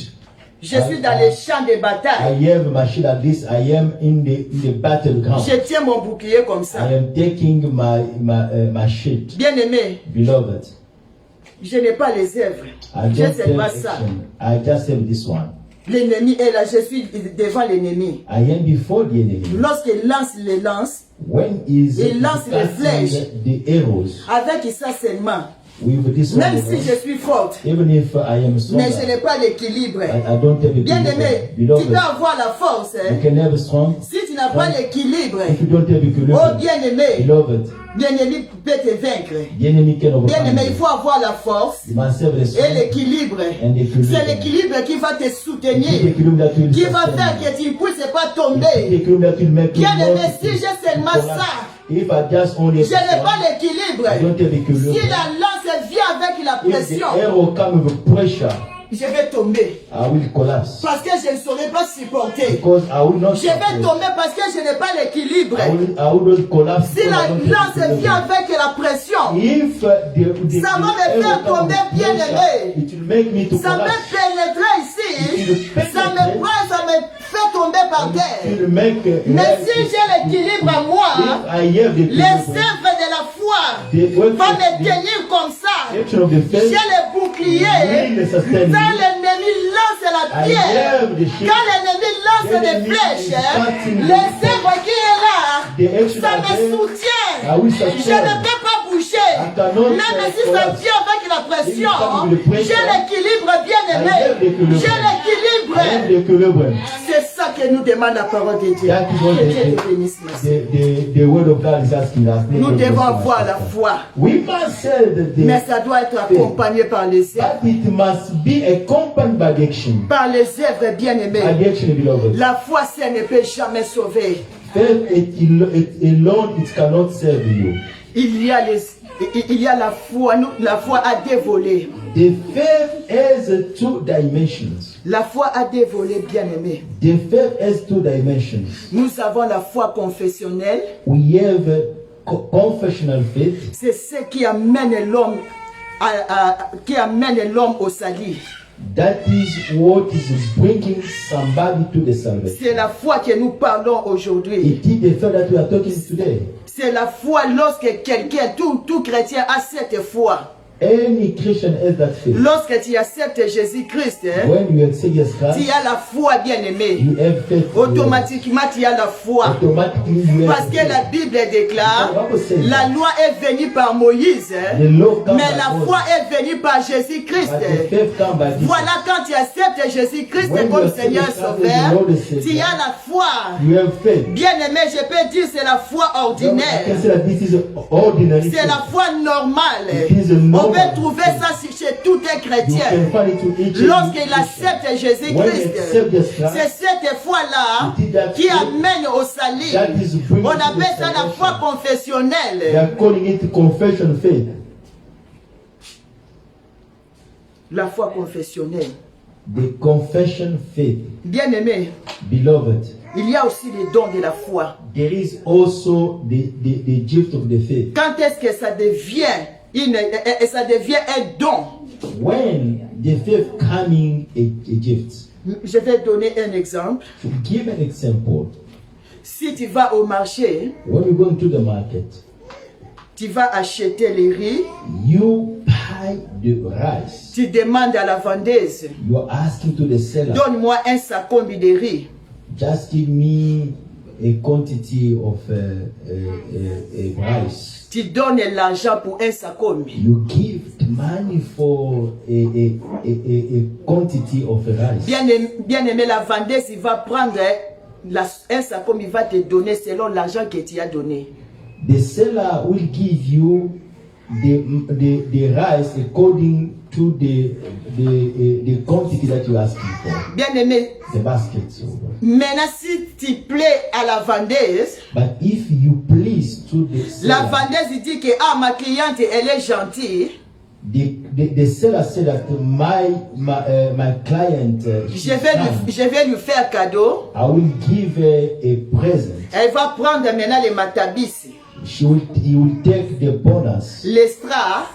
Je suis dans les champs de bataille. I have my shield at this. I am in the battleground. Je tiens mon bouclier comme ça. I am taking my shield. Bien aimé, Beloved, je n'ai pas les œuvres. I Je don't sais have pas ça. action. I just have this one. L'ennemi est là, je suis devant l'ennemi. I am before the enemy. Lorsqu'il lance les lances, When is Il lance les flèches. the arrows avec ça seulement, with this one, même si je suis forte, even if I am mais stronger, je n'ai pas l'équilibre. I don't have Bien equilibrium. aimé, tu Beloved, peux avoir la force. you Hein? can have strong. Si tu n'as pas l'équilibre, If you don't have oh equilibrium, bien aimé, beloved, bien aimé peut te vaincre. the enemy can Bien overcome aimé, il you. faut avoir la force You must have the et strength l'équilibre. and the equilibrium. C'est l'équilibre qui va te It is the soutenir, equilibrium that will qui va sustain faire you. que tu ne puisses pas It is the tomber. equilibrium that will make you Bien aimé, not si j'ai seulement collapse. ça, If I just only je n'ai pas have l'équilibre. I don't have equilibrium. Si la lance vient avec la If the pression, arrow come with pressure, je vais tomber. I will collapse. Parce que je ne saurais pas supporter. Because I will not Je vais support. tomber parce que je n'ai pas l'équilibre. I will not collapse. Si because la I don't have lance equilibrium. vient avec la pression, If the Ça va me arrow faire come tomber, with bien pressure, aimé. it will make me to ça me collapse. pénétrer ici, ça me prend, ça me fait tomber par It terre. will make Mais si j'ai l'équilibre à moi, if I have the les equilibrium, œuvres de la foi the work vont of me the tenir comme ça. action of the J'ai faith le bouclier. will sustain Quand me. l'ennemi lance la I pierre, have the shield. quand l'ennemi lance The des enemy flèches, is fighting les the œuvres qui est là, The action ça of me faith, soutient. I will Je sustain. ne peux pas bouger. I cannot Même si ça collapse. vient avec la pression, If it comes with the pressure, j'ai l'équilibre bien I aimé. have the equilibrium. J'ai I have l'équilibre. the equilibrium. C'est ça que nous demande la parole de Dieu. That is what Que Dieu te bénisse, merci. the word of God is asking us. Nous devons avoir la foi, We must say that mais ça doit être accompagné par les œuvres. but it must be accompanied by the action. Par les œuvres bien By aimées. the action, beloved. La foi, ça ne peut jamais sauver. Faith it alone it cannot save you. Il y a la foi, la foi a des volets. The faith has two dimensions. La foi a des volets bien aimés. The faith has two dimensions. Nous avons la foi confessionnelle. We have confessional faith. C'est ce qui amène l'homme au salut. That is what is bringing somebody to the salvation. C'est la foi que nous parlons aujourd'hui. It is the faith that we are talking today. C'est la foi lorsque quelqu'un, tout chrétien a cette foi. Any Christian has that faith. Lorsque tu acceptes Jésus-Christ, When you accept Jesus tu Christ, as la foi bien aimée. you have faith. Automatiquement, tu as la foi. Automatically you have Parce que la faith. Bible déclare, The Bible says la loi est venue par Moïse, The law comes mais by la Moses, foi est venue par Jésus-Christ. but the faith comes by Jesus. Voilà, quand tu acceptes Jésus-Christ When you comme accept Seigneur Jesus as Sauveur, the Lord and Savior, tu as la foi. You have faith. Bien aimé, je peux dire c'est la foi I can ordinaire. say that this is ordinary C'est la faith. foi normale. It is a normal pouvez trouver ça chez tout un chrétien. Lorsqu'il accepte Jésus-Christ, c'est cette foi-là qui amène au salut. On appelle ça la foi confessionnelle. They are calling it confession faith. La foi confessionnelle. The confession faith. Bien-aimé, Beloved, il y a aussi les dons de la foi. there is also the gift of the faith. Quand est-ce que ça devient un don? When the faith coming a gift. Je vais donner un exemple. To give an example, Si tu vas au marché, when you go into the market, tu vas acheter les riz, you buy the rice. tu demandes à la vendeuse, You are asking to the seller, donne-moi un sacombi de riz. just give me a quantity of rice. Tu donnes l'argent pour un sacombi. You give the money for a quantity of rice. Bien-aimé, la vendeuse, il va prendre un sacombi, il va te donner selon l'argent que tu as donné. The seller will give you the rice according to the quantity that you are asking for. Bien-aimé, The basket. maintenant si tu plais à la vendeuse, But if you please to the la seller, vendeuse dit que ma cliente, elle est gentille. the seller said that my client, Je vais lui faire cadeau. I will give her a present. Elle va prendre maintenant les matabis. He will take the bonus. L'extra,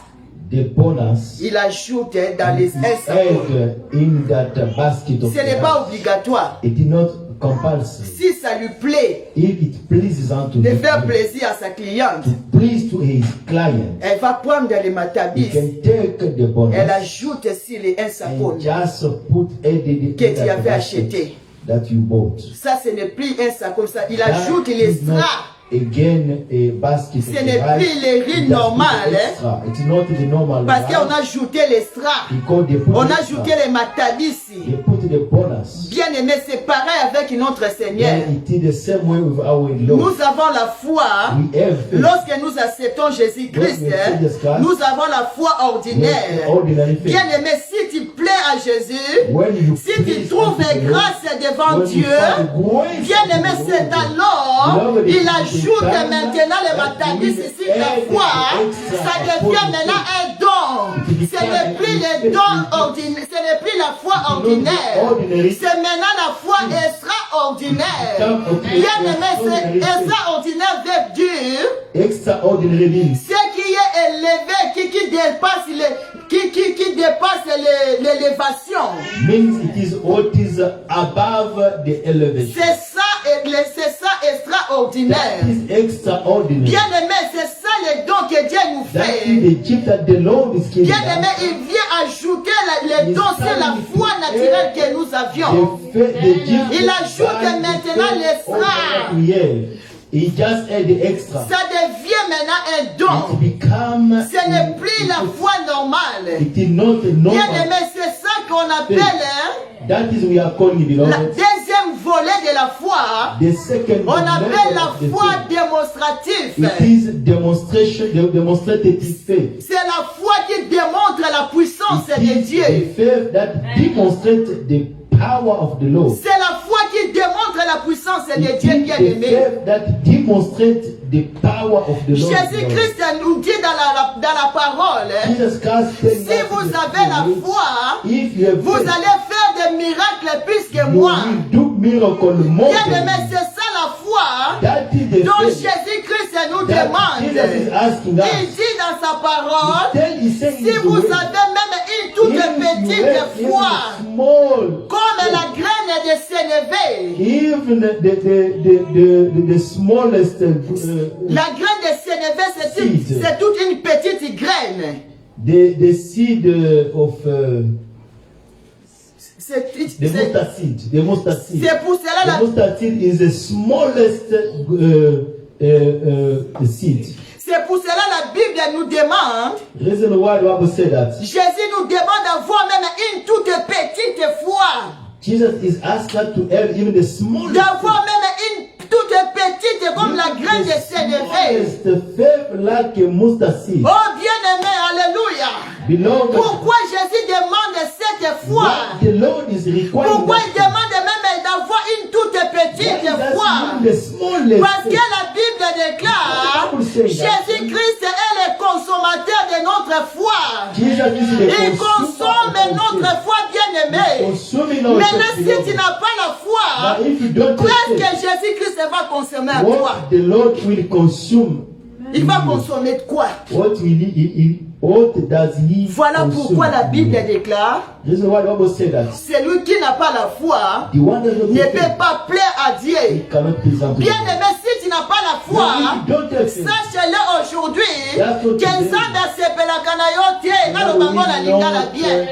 The bonus. il ajoute dans les Is sacombi. add in that basket of Ce n'est pas obligatoire. It is not compulsory. Si ça lui plaît If it pleases unto de the faire plaisir à sa cliente, to please to his client, elle va prendre les he matabis. can take the bonus Elle ajoute sur les un and sacombi just put added que tu in that avais basket acheté. that you bought. Ça, ce n'est plus un sac comme ça. Il That ajoute is l'extra. not again a basket of Ce n'est rice. plus les riz It has normal, put extra. It's not the normal Parce qu'on a rice. ajouté l'extra. Because they put On a extra. ajouté les matabis. They put the bonus. Bien aimé, c'est pareil avec notre Seigneur. Then it is the same way with our Lord. Nous avons la foi. We have faith. Lorsque nous acceptons Jésus-Christ, When we accept Jesus Christ, nous avons la foi ordinaire. ordinary faith. Bien aimé, si tu plais à Jésus, When you si tu please trouves unto the Lord, grâce devant when you Dieu, find grace bien aimé, in the c'est Lord, alors, Beloved, il it is ajoute the time maintenant les that matabis we ici la add foi, extra ça upon devient the maintenant faith. un don. It Ce n'est plus les dons ordinaires, ce n'est plus la foi ordinaire, ordinary. c'est maintenant la foi extraordinaire. Come of Bien aimé, ordinary c'est faith. extraordinaire veut dire Extraordinary means ce qui est élevé, qui dépasse qui dépasse l'élévation. it is what is above the elevation. C'est ça extraordinaire. That is extraordinary. Bien aimé, c'est ça les dons que Dieu nous That fait. is the gift that the Lord is giving Bien aimé, us. il vient ajouter les dons sur la foi naturelle que nous avions. The gift Il of ajoute God, maintenant the faith l'extra. of what we have. He just add the extra. Ça devient maintenant un It don. become. Ce n'est plus la foi normale. It is not a Bien normal. aimé, c'est ça qu'on appelle That is we are calling it, la beloved. deuxième volet de la foi. The second On appelle level la of the foi faith. démonstrative. It is demonstration, the demonstrative faith. C'est la foi qui démontre la puissance It de is Dieu. the faith that demonstrates the power of the Lord. C'est la foi qui démontre la puissance de It Dieu, is bien the aimé. faith that demonstrates the power of the Lord. Jésus-Christ nous dit dans la parole, Jesus Christ said si that vous in the avez la Scripture, foi, if you have vous faith, allez faire des miracles plus que you moi. will do miracle more Bien than aimé, me. c'est ça la foi That is the dont faith Jésus-Christ nous that demande. Jesus is asking Il us. dit dans sa parole, He's saying si in the vous word, avez même une toute if you petite have even foi, a small, comme la graine de sénévé, even the smallest la graine de sénévé, c'est toute une petite graine. the seed of C'est the mustard seed. c'est pour cela The la mustard seed is the smallest seed. C'est pour cela la Bible nous demande, Reason why the Bible said that. Jésus nous demande d'avoir même une toute petite foi. Jesus is asked us to have even the smallest. D'avoir même une toute petite comme la graine de sénévé. The faith like a mustard seed. Oh bien-aimé, alléluia. Beloved, Pourquoi Jésus demande cette foi? what the Lord is requiring Pourquoi us il demande même d'avoir une toute petite foi? the smallest Parce que la Bible déclare Jésus-Christ est le consommateur de notre foi. Il consomme notre foi bien-aimée. Maintenant, si tu n'as pas la foi, qu'est-ce que Jésus-Christ va consommer à toi? what the Lord will consume. Il va consommer de quoi? What does he Voilà consume? pourquoi la Bible déclare This is why the Bible said that celui qui n'a pas la foi the one that does ne not peut pas plaire à Dieu. cannot please unto Bien God. aimé, si tu n'as pas la foi, sache-le aujourd'hui que Nzambe asepelaka na yo te, nalobango na lingala bien.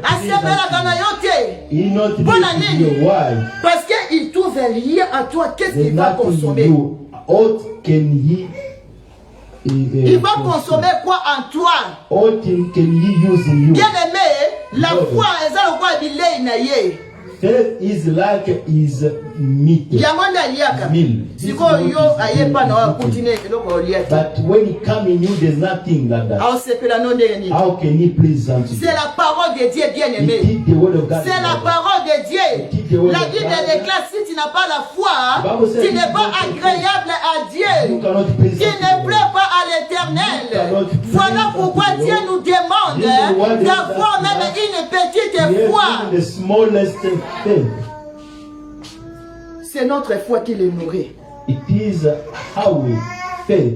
Asepelaka na yo te. He not Bona give nini? you why. Parce qu'il trouve lié à toi. Qu'est-ce There's qu'il va nothing consommer? you. What can he? Il va consommer quoi en toi? What can he use in you? Bien aimé, la foi, eza lokwa bilei na ye. Faith is like his meat. Yango nde aliaka. Meal. Sikoyo yo ayepa na wakutine eloko olia te. But when he come in you, there's nothing like that. Aosepela no ndenge nini? How can he please unto you? C'est la parole de Dieu, bien He aimé. did the word of God. C'est la parole de Dieu. La Bible déclare si tu n'as pas la foi, tu n'es pas agréable à Dieu. You cannot please Tu unto ne God. plais pas à l'Éternel. Voilà pourquoi Dieu nous demande d'avoir même une petite Yes, foi. even the smallest thing. C'est notre foi qui le nourrit. It is how we faith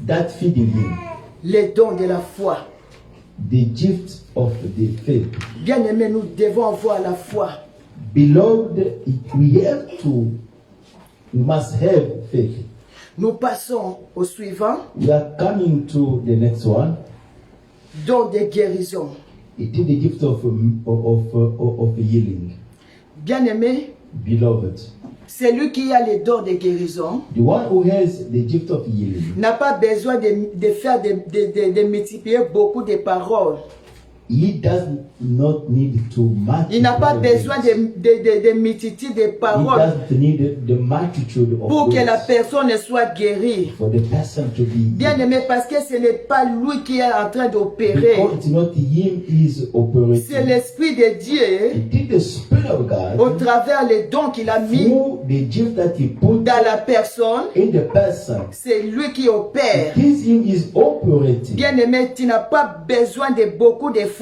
that feeding him. Les dons de la foi. The gift of the faith. Bien aimé, nous devons avoir la foi. Beloved, we must have faith. Nous passons au suivant. We are coming to the next one. Don de guérison. It is the gift of healing. Bien aimé, Beloved, c'est lui qui a les dons de guérison. the one who has the gift of healing, N'a pas besoin de faire de multiplier beaucoup de paroles. he does not need to multiply. Il n'a pas besoin de multitude de He paroles doesn't need the multitude of pour que la words personne soit guérie. for the person to be Bien healed. aimé, parce que ce n'est pas lui qui est en train d'opérer. Because it's not him is operating. C'est l'Esprit de Dieu It is the Spirit of au God travers les dons qu'il a mis through the gift that he put dans la personne. in the person. C'est lui qui opère. This him is operating. Bien aimé, tu n'as pas besoin de beaucoup d'efforts.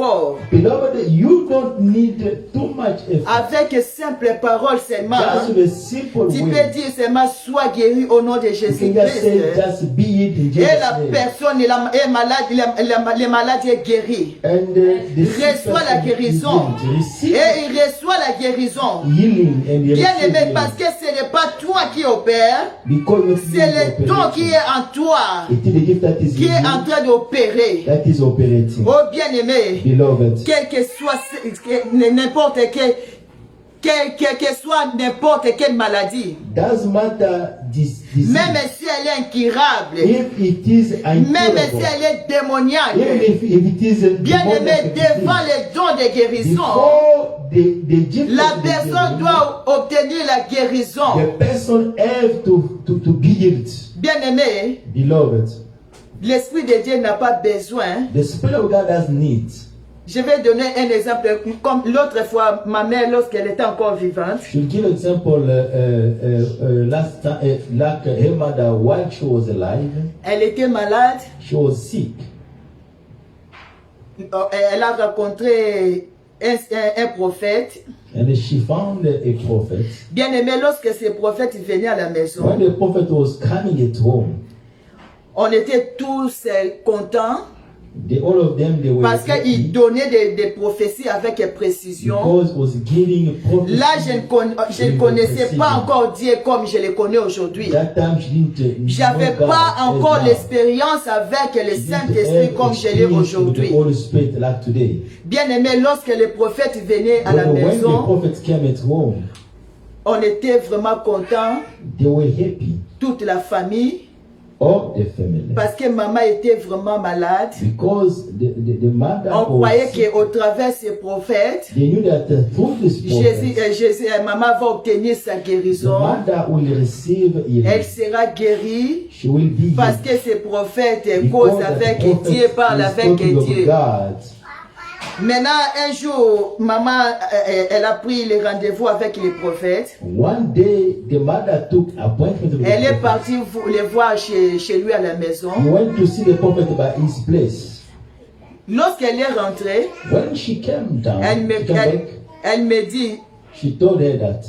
Beloved, you don't need too much effort. Avec simple parole seulement, Just with a simple tu way. peux dire seulement sois guéri au nom de You can just say, Jésus-Christ. just be it in Et Jesus' la name. personne est malade, les malades est guéri. And the sick Reçoit la person is guérison. healed. Receive Et il reçoit la guérison. healing and you Bien receive aimé, healing. parce que ce n'est pas toi qui opères, Because you c'est le don qui est en toi it is the gift that is qui est in en you train d'opérer. that is operating. Oh bien aimé, Beloved, quel que soit n'importe quelle soit n'importe quelle maladie, doesn't matter this disease. même si elle est incurable, If it is même si incurable, elle est démoniaque, even if it is a bien demonic aimé, disease, devant les dons de guérison, before the gift la of the personne healing, doit obtenir la guérison. the person have to be healed. Bien aimé, Beloved, l'Esprit de Dieu n'a pas besoin. the Spirit of God has need. Je vais donner un exemple. Comme l'autre fois, ma mère, lorsqu'elle était encore vivante, To give an example, last time, like her mother, while she was alive, elle était malade. she was sick. Elle a rencontré un prophète. And she found a prophet. Bien aimé, lorsque ce prophète venait à la maison, When the prophet was coming at home, on était tous contents all of them, they were parce qu'il happy donnait des prophéties avec précision. because was giving prophecy. Là, je ne connaissais pas encore Dieu comme je le connais aujourd'hui. That time she didn't J'avais know God pas as encore now. l'expérience avec le She didn't Saint-Esprit have comme je l'ai experience with the aujourd'hui. Holy Spirit like today. Bien aimé, lorsque le prophète venait à la When the maison, prophet came at home, on était vraiment contents, they were happy. toute la famille. of the family. Parce que maman était vraiment malade. Because the mother On croyait was, qu'au travers ces prophètes, they knew that through this prophet, maman va obtenir sa the guérison. mother will receive Elle healing. sera guérie She will be parce healed. que ces prophètes Because causent the avec prophet Dieu, parlent is avec talking of Dieu. God. Maintenant, un jour, maman, elle a pris les rendez-vous avec les prophètes. One day, the mother took appointment with Elle the est prophet. partie les voir chez lui à la maison. He went to see the prophet by his place. Lorsqu'elle est rentrée, When she came down, elle me, she came back, elle me dit she told her that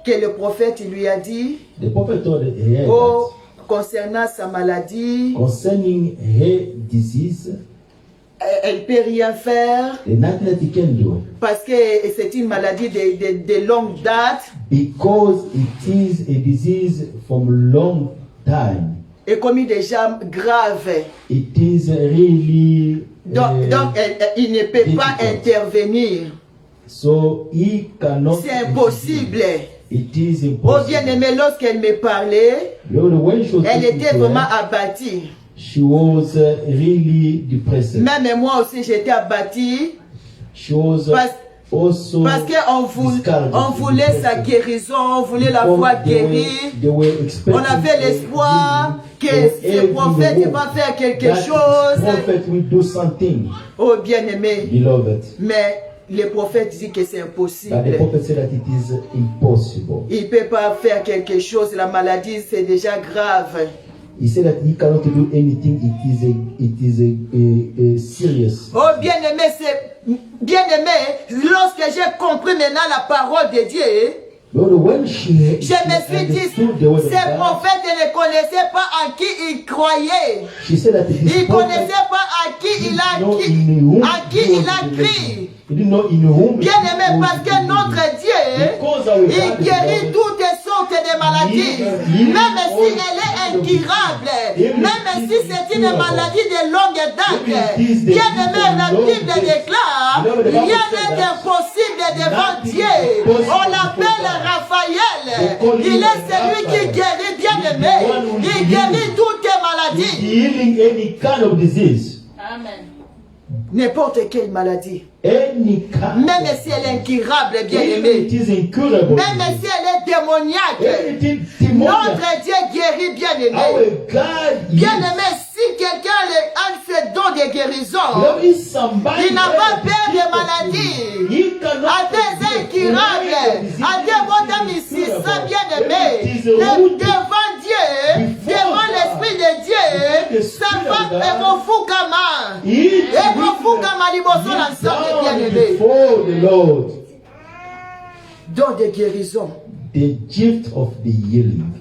que le prophète il lui a dit, the prophet told her oh, concernant sa maladie, that concerning her disease, elle ne peut rien faire there's nothing that he can do parce que c'est une maladie de longue date. because it is a disease from long time. Et comme il est déjà grave, It is really donc il ne peut pas difficult. intervenir. So he cannot. C'est impossible. It is Oh impossible. bien-aimé, lorsqu'elle me parlait, Lord, when she was elle talking était to vraiment her, abattue. she was really depressed. Même moi aussi, j'étais abattue She was also parce qu'on discouraged, on voulait sa depressed. guérison, on voulait la Because voir they were- guérie. they were expecting On avait l'espoir que ce prophète va faire quelque chose. Prophet will do something, Oh bien-aimé, beloved. mais le prophète dit que c'est But the impossible. prophet said that it is impossible. Il ne peut pas faire quelque chose, la maladie c'est déjà grave. He said that he cannot do anything. It is a serious. Oh bien-aimé, c'est bien-aimé, lorsque j'ai compris maintenant la parole de Dieu, Lord, when she je me suis dit, understood the word of ces God, prophètes ne connaissaient pas en qui ils croyaient. she said that Ils this ne prophet connaissaient pas à qui il a know cru. in whom À qui il a cru. He didn't know in whom. Bien-aimé, parce que notre Dieu, il guérit toutes sortes de maladies. Même si elle est incurable, même si c'est une maladie de longue date. Bien-aimé, la Bible déclare, rien n'est impossible devant Dieu. On l'appelle Raphaël. Il est celui qui guérit, bien-aimé. Il guérit toutes maladies. Healing any kind of disease. Amen. N'importe quelle maladie. Any kind. Même si elle est incurable, Even bien-aimé. it is incurable. Même si elle est démoniaque. Anything demonic. Notre Dieu guérit, bien-aimé. Our God Bien-aimé, si quelqu'un a ce don de guérison, There is somebody il n'a pas that peur de is maladie. He cannot À des incurables, à des bonhommes ici, ça bien-aimé. Devant Dieu, devant l'Esprit de Dieu, sa femme est mon fou kama. Et mon fou kama liboso l'ensemble, bien-aimé. before the Lord. Don de guérison. The gift of the healing.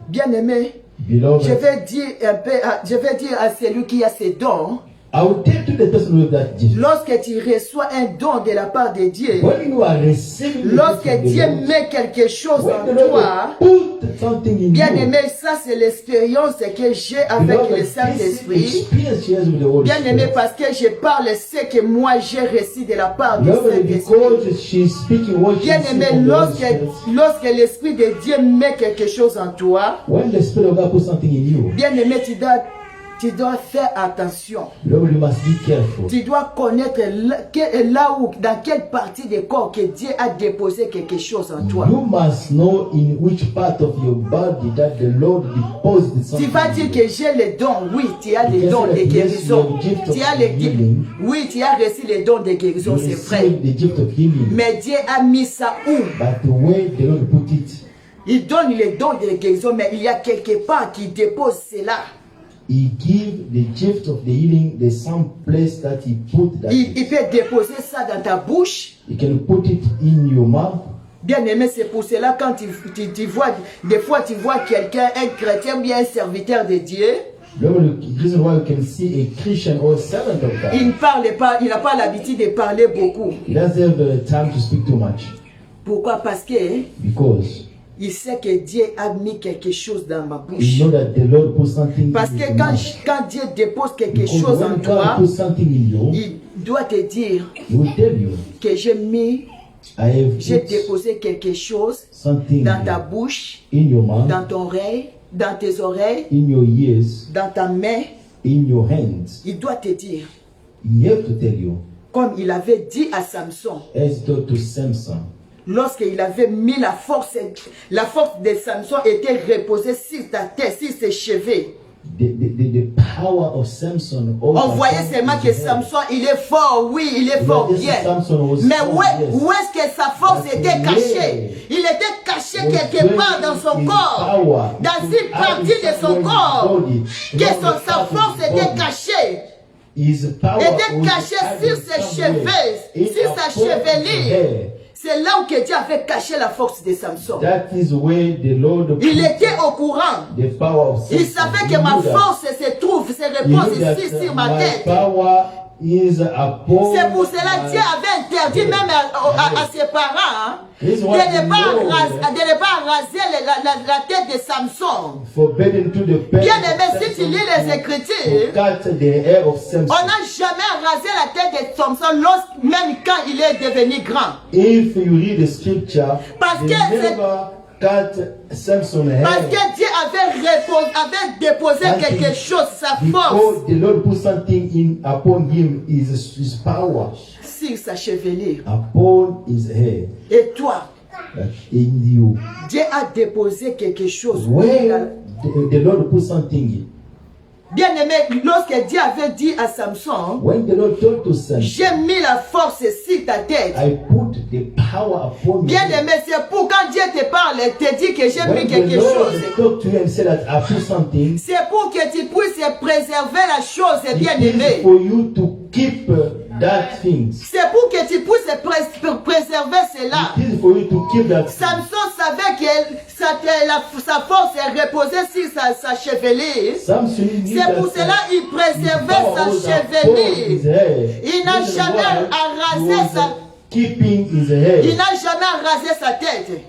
Bien-aimé, Beloved, je vais dire un peu, je vais dire à celui qui a ces dons, I will tell to the person with that gift. lorsque tu reçois un don de la part de Dieu, When you are receiving the lorsque gift of the Dieu Lord, met quelque chose when en the Lord toi, put something in bien you, aimé, ça c'est l'expérience que j'ai avec beloved, le this Saint-Esprit. experience shares with the Holy Bien aimé, Spirit. parce que je parle ce que moi j'ai reçu de la part du Beloved, Saint-Esprit. because she's speaking what she Bien sees aimé, from the Holy Spirit. lorsque l'Esprit de Dieu met quelque chose en toi, When the Spirit of God puts something in you, bien aimé, tu dois faire attention. beloved, you must be careful. Tu dois connaître là où, dans quelle partie du corps que Dieu a déposé quelque chose en toi. You must know in which part of your body that the Lord deposited something. Tu vas dire in you. que j'ai les dons. Oui, tu as les Yes, dons de yes, guérison. you have the gift of Tu as les healing. Oui, tu as reçu les dons de guérison, You c'est vrai. receive the gift of healing, Mais Dieu a mis ça où? but the way the Lord put it, Il donne les dons de guérison, mais il y a quelque part qui dépose cela. He give the gift of the healing. There's some place that He put that. Il peut déposer ça dans ta bouche. He can put it in your mouth. Bien aimé, c'est pour cela quand tu vois, des fois tu vois quelqu'un, un chrétien ou bien un serviteur de Dieu, The reason why you can see a Christian or a servant of God, il ne parle pas, il n'a pas l'habitude de parler beaucoup. he doesn't have time to speak too much Pourquoi? Parce que because il sait que Dieu a mis quelque chose dans ma you bouche. know that the Lord put something Parce in que your mouth. quand Dieu dépose quelque Because chose en when God toi, puts something in you, il doit te dire He will tell you, que I have j'ai put déposé quelque chose something dans ta bouche, in your mouth, dans ton oreille, dans tes oreilles, in your ears, dans ta main, in your hands. il doit te dire, He have to tell you, comme il avait dit à Samson, as he told to Samson, lorsqu'il avait mis la force de Samson était reposée sur ta tête, sur ses cheveux. the power of Samson. On voyait seulement que Samson, il est fort, oui, il est fort bien. Mais où est-ce que sa force était cachée? Il était caché quelque part dans son corps, dans une partie de son corps, que sa force était cachée. Était cachée sur ses cheveux, sur sa chevelure. C'est là où Dieu avait caché la force de Samson. Il était au courant. Il savait que ma force se repose ici sur ma tête. C'est pour cela que Dieu avait interdit même à ses parents de ne pas raser la tête de Samson. Bien aimé, si tu lis les Écritures, on n'a jamais rasé la tête de Samson même quand il est devenu grand. If you read the scripture, Parce que Dieu avait déposé quelque chose, sa force, because the Lord put something upon him is his power sur sa chevelure. upon his hair. Et toi, In you, Dieu a déposé quelque chose. when the Lord put something, Bien aimé, lorsque Dieu avait dit à Samson, when the Lord told to Samson, j'ai mis la force sur ta tête. I put the power upon Bien you. aimé, c'est pour quand Dieu te parle, te dit que j'ai mis When quelque the Lord chose. talked to you and said that I put something, C'est pour que tu puisses préserver la chose, bien it is aimé. for you to keep that thing. C'est pour que tu puisses préserver cela. It is for you to keep that thing. Samson savait que sa force reposait sur sa chevelure. Samson knew C'est pour that cela qu'il préservait sa was upon chevelure. his hair. Il n'a This is jamais why rasé he was sa... keeping his hair. Il n'a jamais rasé sa tête.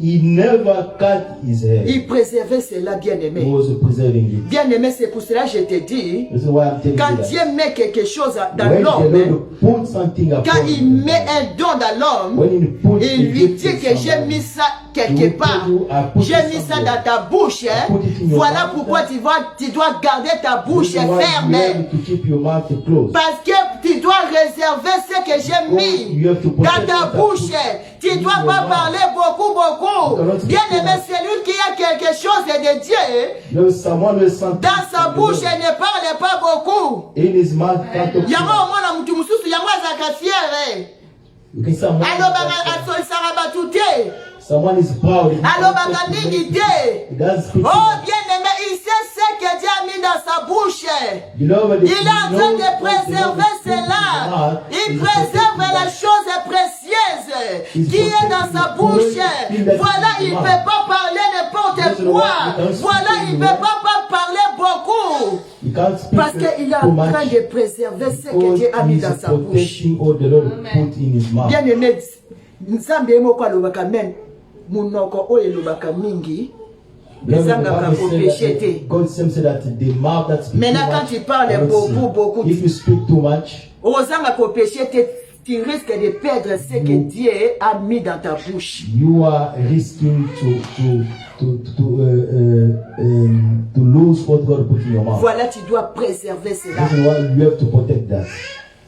He never cut his hair. Il préservait cela, bien He aimé. was preserving it. Bien aimé, c'est pour cela que je te dis, This is why I'm telling quand you that. Dieu met quelque chose dans When the l'homme, Lord put something upon quand il you, met un don dans l'homme, when he put il lui it dit in que j'ai somebody, mis ça quelque part. J'ai mis ça dans ta bouche. Hein. put it in your Voilà mouth. pourquoi tu dois garder ta This bouche is why you ferme. have to keep your mouth closed. Parce que tu dois réserver ce que j'ai mis You have to dans protect ta what bouche. I Tu ne dois pas parler beaucoup. Bien aimé, celui qui a quelque chose de Dieu, There is someone who is something dans sa from the bouche, Lord. il ne parle pas beaucoup. In his mouth, can't talk Yango to omona mutu mususu yango azaka fiere. you. Okay, someone Alobaka tute. is proud. He Alobaka can't talk to mingi you. te. He doesn't speak. Oh bien aimé, il sait ce que Dieu a mis dans sa bouche. Beloved, Il est en train de préserver cela. Il préserve la chose précieuse qui est dans sa bouche. Voilà, il ne peut pas parler n'importe quoi. Voilà, il ne peut pas parler beaucoup. He can't speak Parce qu'il est too en train much. de préserver ce que Because Dieu a mis he's dans sa bouche. protecting all the Lord put in his mouth. Bien aimé, nzambe moko alobaka men munoko oyo elobaka mingi. Beloved, the ezangaka Bible kopeshe said te. that God said that the mouth that speaks Maintenant, too quand much tu parles cannot sin. beaucoup, If you speak too much, ozanga kopeshe te, tu risques de perdre ce que Dieu a mis dans ta bouche. you are risking to lose what God put in your mouth. Voilà, tu dois préserver cela. This is why you have to protect that.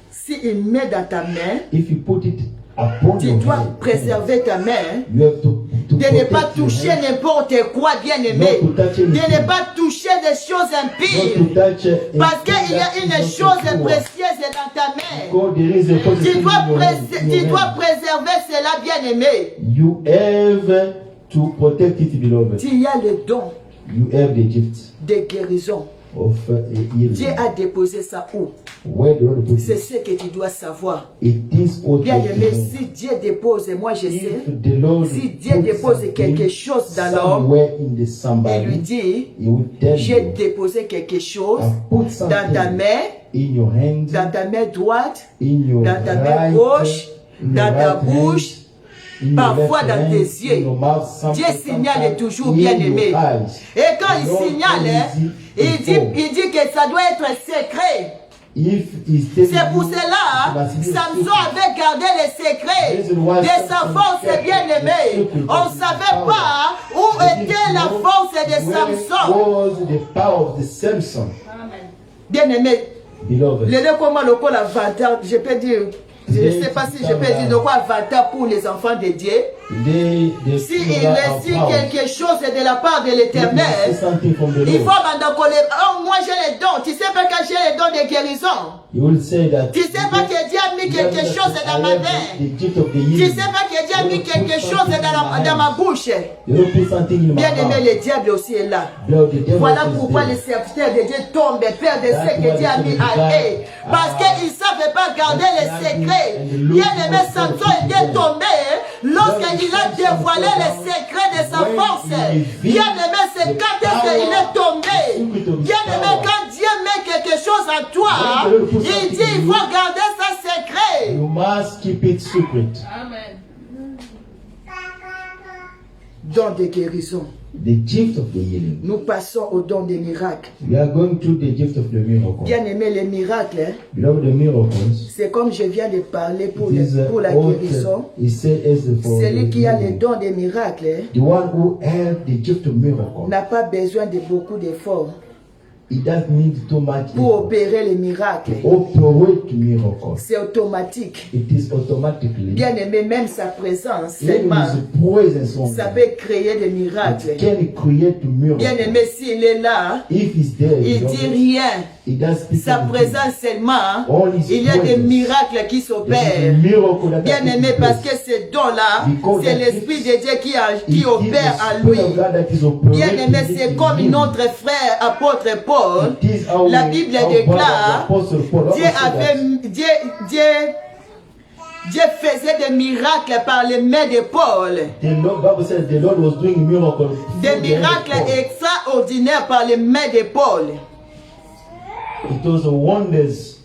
Si il met dans ta main, If you put it upon tu your dois head, préserver ta main. you have to De ne pas protect your toucher hand. n'importe quoi, bien aimé. Not to touch anything. De ne pas toucher des choses Not impies. to touch Parce qu'il anything y a that une is chose not pure. précieuse dans ta main. God, there is a positive Tu in dois, your hand, in tu your dois hand. préserver cela, bien aimé. You have to protect it, beloved. Tu as le don You have the gift de guérison. of Dieu healing. a déposé ça où? Where the Lord put C'est it, ce que tu dois savoir. it is what Bien you have aimé, to know. si Dieu dépose, moi je sais, If the Lord si Dieu put dépose something quelque chose dans l'homme, somewhere in the il lui somebody, dit, he will tell j'ai you, déposé quelque chose I put dans ta something main, in your hand, dans ta main droite, in your dans ta main right, gauche, in dans your ta right bouche, hand, in your parfois left dans hand, tes in yeux. your mouth, Dieu sometimes signale toujours in bien your aimé. eyes. Et quand il Not signale, hein, easy il to dit, fall. il dit que ça doit être secret. If he's telling C'est pour you, cela, it must be Samson secret. avait gardé les secrets This is why de sa Samson force kept bien the aimée. secret On of ne his savait power. pas où He était la la force de Samson. was the power of the Samson? Amen. Bien-aimé, Beloved, le comment le col avantage, je peux dire, je ne sais pas si je peux dire de quoi avantage pour les enfants de Dieu. Si il reçut quelque chose de la part de l'Éternel, il faut moi j'ai les dons. Tu sais pas que j'ai les dons de guérison. Tu sais pas que Dieu a mis quelque chose dans ma main. Tu sais pas que Dieu a mis quelque chose dans ma bouche. Bien aimé, le diable aussi est là. Voilà pourquoi les serviteurs de Dieu tombent, perdent de ce que Dieu a mis à eux. Parce qu'ils ne savaient pas garder les secrets. Bien aimé, Samson était tombé lorsqu'il a dévoilé les secrets de sa force. Bien aimé, c'est quand est-ce qu'il est tombé. Bien aimé, quand Dieu met quelque chose en toi, il dit il faut garder ça secret. You must keep it secret. Amen. Don de guérison. The gift of the healing. Nous passons au don des miracles. We are going through the gift of the miracle. Bien aimé, les miracles, Beloved, the miracles. c'est comme je viens de parler pour la what guérison. he said is for Celui the qui a les healing. dons des miracles The one who have the gift of miracle. n'a pas besoin de beaucoup d'efforts He doesn't need too much pour effort. opérer les miracles. Operate miracle. C'est automatique. It is automatically. Bien aimé, même sa présence Even seulement, his presence on ça peut créer des miracles. can create miracle. Bien aimé, s'il est là, If he's there, il dit rien. he does speak Sa anything. présence seulement, All his il y a des presence. miracles qui It is a s'opèrent. miracle that Bien takes aimé, place. parce que ce don-là, Because c'est that l'Esprit is- de Dieu qui It is opère the en Spirit lui. of God that is operating Bien aimé, c'est in comme him. notre frère, apôtre Paul. It is our- La Bible our déclare, brother, Apostle Paul, Dieu also avait, Dieu faisait des miracles par les mains de Paul. The Lord, Bible says the Lord was doing miracles. Des miracles extraordinaires par les mains de Paul. It was the wonders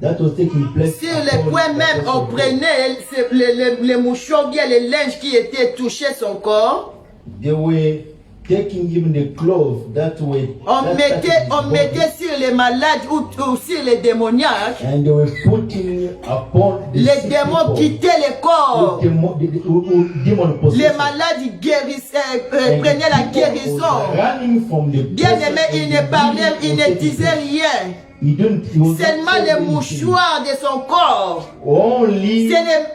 that was taking place. Sur le upon point même, Apostle on Paul. prenait les mouchoirs, bien les linges qui étaient touchés son corps. They were taking even the clothes that were. On that mettait sur les malades ou sur les démoniaques. And they were putting upon the Les sick démons people. quittaient le corps. Demon Les possessed. malades guérissaient, And prenaient la people guérison. was running from the Bien aimé, presence il and ne the parlait, healing il was ne taking disait place. rien. He was not Seulement saying les anything. mouchoirs de son corps. Only, Ce n'est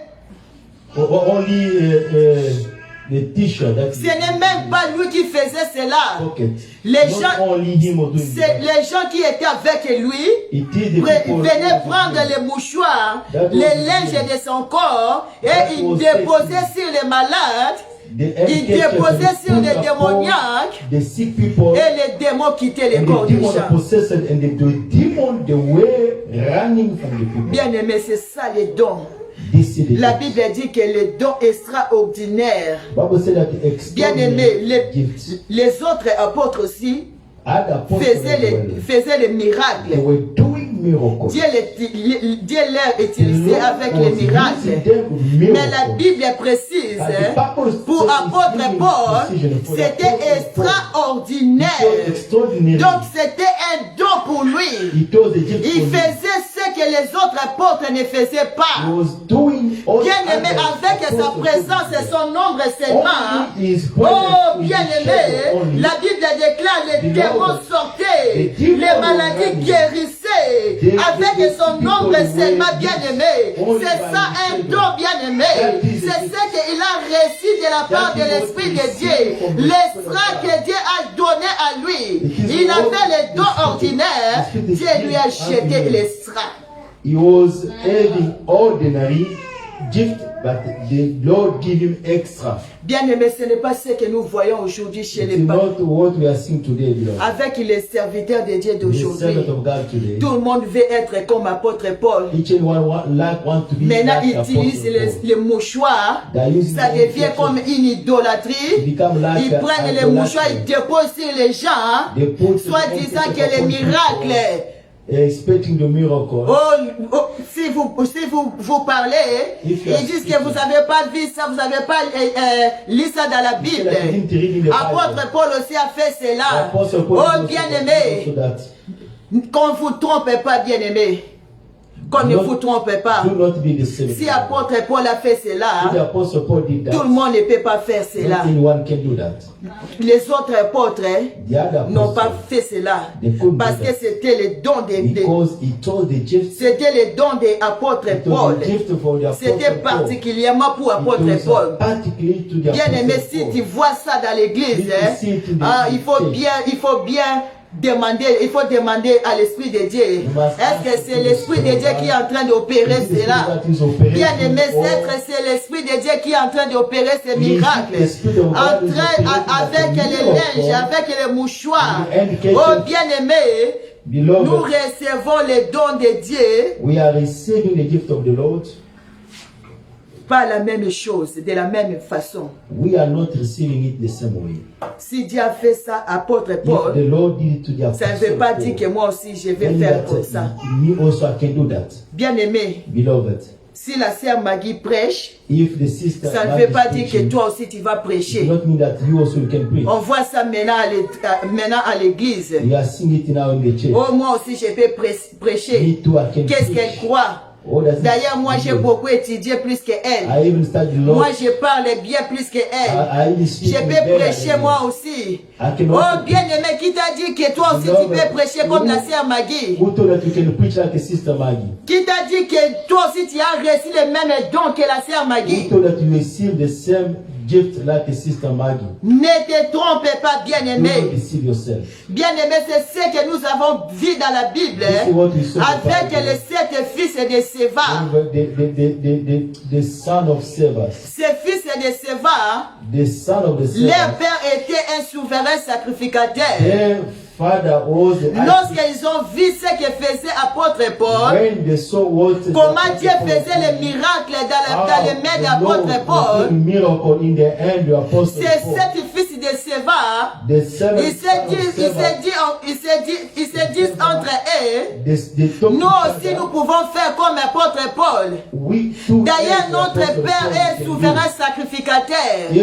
the t-shirt that ce n'est même pas lui qui faisait cela. pocket. Les Not gens, only him was doing c'est that. les gens qui étaient avec lui. It is the people Venaient who prendre was les mouchoirs, That was les the linges thing. de son corps et That ils was déposaient sur les malades. the Il handkerchief déposait and sur put les upon démoniaques the sick people et les démons quittaient les and corps the des demon gens. possessed and the demon they were running from the people. Bien aimé, c'est ça les dons. This is the La Bible dit que les dons extraordinaires, Bible said that the bien aimé, extraordinary gifts les autres apôtres aussi other apostles faisaient les they miracles. were doing miracles. Dieu les utilisait avec les miracles. Mais la Bible précise, pour apôtre Paul, c'était extraordinaire. Donc c'était un don pour lui. Il faisait ce que les autres apôtres ne faisaient pas. Bien aimé, avec sa présence et son ombre seulement. Oh, bien aimé, la Bible déclare les démons sortaient, les maladies guérissaient, avec son ombre seulement, bien aimé. C'est ça un don, bien aimé. C'est ce qu'il a reçu de la part de l'Esprit de Dieu. L'Esprit que Dieu a donné à lui. Il avait les dons ordinaires, Dieu lui a jeté l'Esprit. He was having ordinary gift, but the Lord gave him extra. Bien aimé, ce n'est pas ce que nous voyons aujourd'hui chez It's les païens. not what we are seeing today, beloved. Avec les serviteurs de Dieu The d'aujourd'hui, servant of God today. tout le monde veut être comme apôtre Paul. Each and one want to be Maintenant, like ils utilisent Apostle Paul. les mouchoirs. They use Ça the devient handkerchief. comme une idolâtrie. Become like Ils a prennent les idolatry. mouchoirs, ils déposent sur les gens, They put the soit disant handkerchief que les upon miracles. expecting the miracle. Si vous parlez, If you are ils disent que vous n'avez pas vu ça, vous n'avez pas lu ça dans la Bible. Like you didn't read in the Bible. Apôtre Paul aussi a fait cela. Apostle Paul Oh, also bien did aimé, that. qu'on ne vous trompe pas, bien aimé. Qu'on ne vous trompe pas. Do not be deceived. Si apôtre Paul a fait If the cela, apostle Paul did that, tout le monde ne peut pas faire cela. not anyone can do that. Les autres apôtres The other n'ont pas apostles, fait cela. they couldn't Parce do que that. c'était les dons Because he told the gift, c'était les dons des apôtres it Paul. was the gift for the apostle C'était Paul. particulièrement pour apôtre It was Paul. particularly to the Bien apostle aimé, si Paul. tu vois ça dans l'église, You hein, see it in the il faut bien demander à l'Esprit de Dieu. Est-ce que c'est l'Esprit de Dieu qui est en train d'opérer cela? Bien aimé, c'est l'Esprit de Dieu qui est en train d'opérer ces miracles. Avec les linges, avec les mouchoirs. Oh bien aimé, nous recevons les dons de Dieu. We are receiving the gift of the Lord. Pas la même chose, de la même façon. We are not receiving it the same way. Si Dieu a fait ça, apôtre If Paul, the Lord did it to the ça ne apostle veut pas Paul, dire que moi aussi je vais then faire that, comme ça. me also I can do that. Bien aimé, Beloved, si la sœur Maggie prêche, if the sister ça ne Maggie veut pas is dire que preaching, toi aussi tu vas it prêcher. does not mean that you also can preach. On voit ça maintenant à l'église. We are seeing it now in the church. Oh, moi aussi je peux prêcher. Me too, I can Qu'est-ce qu'elle preach. croit? Oh, that's it. D'ailleurs, moi j'ai beaucoup étudié plus qu'elle. I even studied law. Moi je parle bien plus qu'elle. I even speak Je peux better prêcher than moi you. aussi. I can Oh also bien aimé, qui t'a dit que toi aussi tu peux prêcher comme la sœur Maggie? Who told that you can preach like a sister Maggie? Qui t'a dit que toi aussi tu as reçu les mêmes dons que la sœur Who Maggie? told that you receive the same gift like a sister Maggie? Ne te trompe pas, bien Do not aimé. deceive yourself. Bien aimé, c'est ce que nous avons vu dans la Bible This is what we saw in the avec Bible. les 7 fils de Séva. The son of Sebas, Ces fils de Séva, the son of the leur Sebas, père était un souverain sacrificateur. their father was the Lorsqu'ils ont vu ce que faisait apôtre Paul, when they saw what comment Dieu faisait les miracles dans les mains d'apôtre Paul, miracle in the hand of Apostle ces Paul. 7 fils de Séva, The seven ils se disent entre eux, nous aussi nous pouvons faire comme apôtre Paul. D'ailleurs, notre Père est souverain sacrificateur. Nous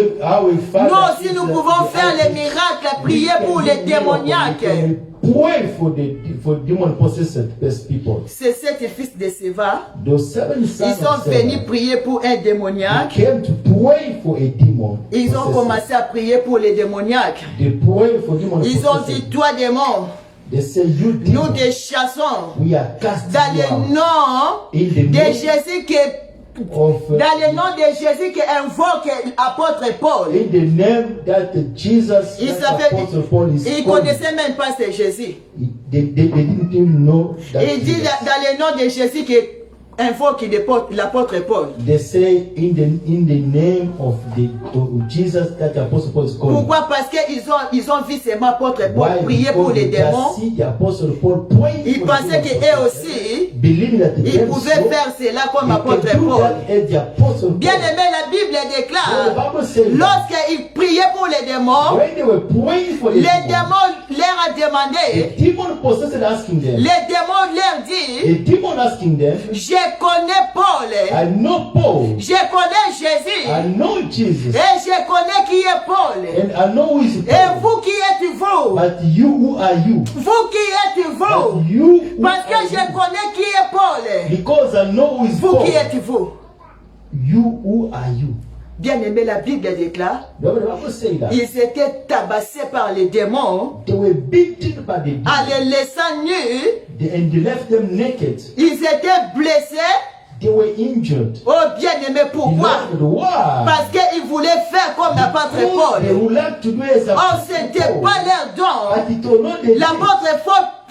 aussi nous pouvons faire les miracles, prier pour les démoniaques. Pray for demon-possessed people. Ces 7 fils de Séva, Those seven ils sons sont of venus Sceva prier pour un démoniaque. came to pray for a demon. Ils ont commencé à prier pour les démoniaques. They pray for demon. Ils ont dit, toi démon, They say, you nous demon, te chassons we are casting dans you le out. nom In the de name Jésus of dans le nom de Jésus qui invoque l'apôtre Paul. in the name that Jesus, Il that Apostle Paul is ne calling. connaissait même pas ce Jésus. They didn't even know that Il dit Jesus. dans le nom de Jésus qui invoque l'apôtre Paul. They say in the name of Jesus that the Apostle Paul is calling. Pourquoi? Parce qu'ils ont vu seulement l'apôtre Paul Why? prier pour les Because they démons. see the Apostle Paul praying Ils for pensaient the demons. qu'eux aussi, Believing that ils pouvaient faire cela comme apôtre Paul. Bien aimé, la Bible déclare, lorsqu'ils priaient pour les démons, when they were praying for the les demons, démons leur ont demandé, the demon possessed asking them. les démons leur disent, The demon asking them, je connais Paul, I know Paul, je connais Jésus, I know Jesus, et je connais qui est Paul. and I know who is Et Paul. vous qui êtes-vous? But you, who are you? Vous qui êtes-vous? But you, who Parce que are je you? connais qui est Paul. Because I know who is Vous Paul. qui êtes-vous? You, who are you? Bien aimé, la Bible déclare, The Bible say that ils étaient tabassés par les démons, they were beaten by the en demon, les laissant nus. and they left them naked. Ils étaient blessés. They were injured. Oh bien aimé, pourquoi? Beloved, why? Parce qu'ils voulaient faire comme l'apôtre They Paul. would like to do as Oh, ce n'était Paul. pas leur don. But it was not the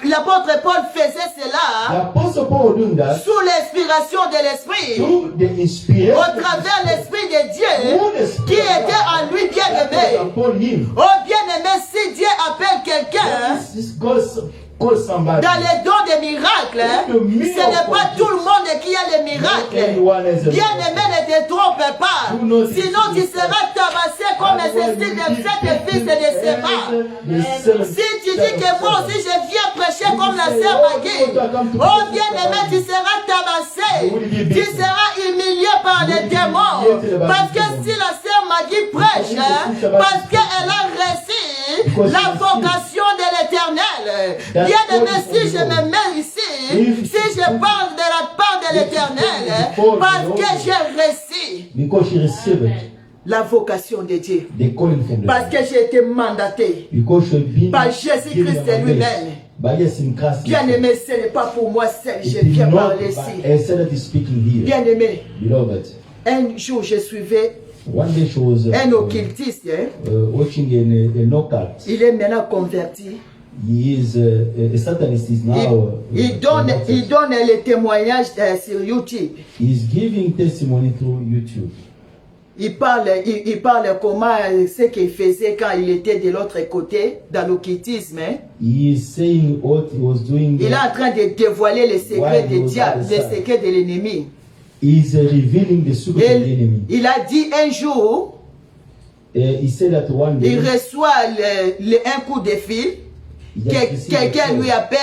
L'apôtre Paul faisait The cela Apostle Paul was doing that sous l'inspiration de l'Esprit, through the inspiration au travers de l'Esprit de Dieu through the qui Spirit était en lui, bien that was aimé. upon him. Oh bien aimé, si Dieu appelle quelqu'un This call somebody. dans les dons des miracles, ce n'est pas tout le monde qui a les miracles. Bien aimé, ne te trompe pas. Sinon tu seras tabassé comme ceci de sept fils de Séva. Si tu dis que moi aussi je viens prêcher comme la sœur Maggie, oh bien aimé, tu seras tabassé. Tu seras humilié par les démons. Parce que si la sœur Maggie prêche, parce qu'elle a reçu la vocation de l'Éternel. Bien aimé, si je me mets ici, si je parle de la part de l'Éternel, parce que j'ai reçu because she received la vocation de Dieu. the calling from the Parce Lord. que j'ai été mandaté Because she had been par Jésus-Christ given a lui-même. grace by Jesus in Christ. Bien-aimé, ce n'est pas pour moi seul, It je is viens not parler by ici. Esther that is speaking here. Bien-aimé, Beloved, un jour je suivais one day she was un occultiste, hein. watching a knockout. Il est maintenant converti. He is a Satanist is now. Il donne les témoignages sur YouTube. He is giving testimony through YouTube. Il parle comment ce qu'il faisait quand il était de l'autre côté, dans l'occultisme. Hein. He is saying what he was doing. Il est en train de dévoiler les secrets While he des was diables, les outside. secrets de l'ennemi. He is revealing the secret of the enemy. Il a dit un jour, He said that one day il reçoit un coup de fil, he just received a quelqu'un call. lui appelle,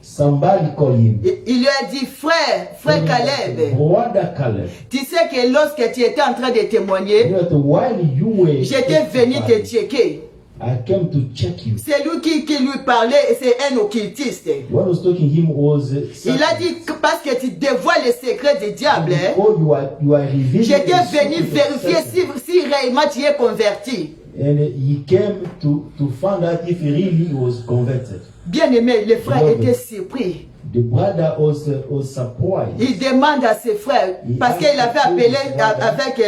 Somebody call him. il lui a dit, frère Caleb, Brother Caleb. tu sais que lorsque tu étais en train de You témoigner, know that while you were j'étais venu te testifying, checker. I came to check you. C'est lui qui lui parlait, c'est un occultiste. What was talking him was Il a dit que parce que tu dévoiles les secrets du diable, hein, before you are revealing j'étais the venu secret of vérifier Satan. si réellement tu es converti. And he came to find out if really he was converted. Bien aimé, les frères Beloved. étaient surpris. The brother was surprised. Il demande à ses frères, parce qu'il avait appelé avec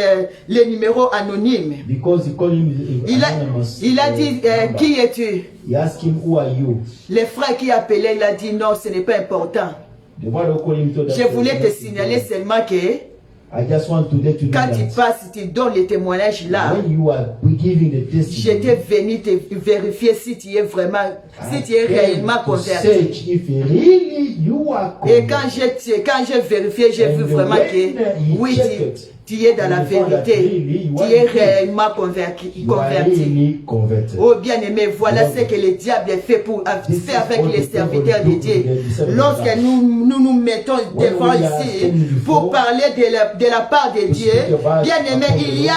les numéros anonymes. Because he called him anonymous. Il a dit, number. qui es-tu? He asked him, who are you? Les frères qui appelaient, il a dit, non, ce n'est pas important. The brother called him told Je voulais te signaler seulement que I just want to let you know quand tu that passes, tu donnes les témoignages là, when you are giving the j'étais testimony, venu te vérifier si tu es vraiment, si tu es réellement to converti. search if really you are Et converted. quand j'ai vérifié, j'ai vu vraiment que oui, tu es dans la vérité. Tu es réellement converti. You are really converted. Oh bien-aimé, voilà ce que le diable fait avec les serviteurs de Dieu. Lorsque nous mettons devant ici pour parler de la part de Dieu, bien-aimé, il y a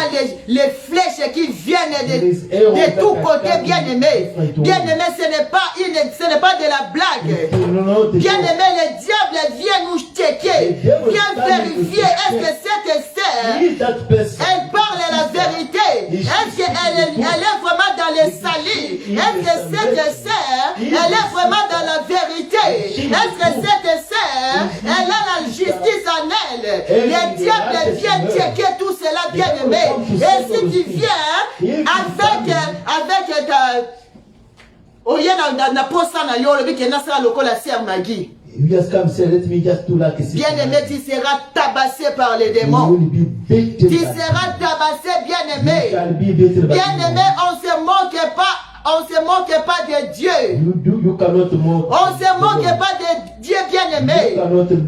les flèches qui viennent de tous côtés, bien-aimé. Bien-aimé, ce n'est pas de la blague. Bien-aimé, le diable vient nous checker, vient vérifier est-ce que cette sœur, elle parle la vérité. Est-ce qu'elle est vraiment dans les salis? Est-ce que cette sœur, elle est vraiment dans la vérité? Est-ce que cette sœur, elle a la justice en elle? Le diable vient checker tout cela, bien aimé. Et si tu viens avec ta... Oye na posa na yo lobi ke nasala lokola sœur Maggie. You just come say, let me just do like a sister. Bien-aimé, tu seras tabassé par les You démons. will be beaten Tu by seras tabassé, You bien-aimé. shall be beaten by Bien-aimé, on se moque pas de Dieu. You cannot mock. On se moque pas de Dieu, bien-aimé.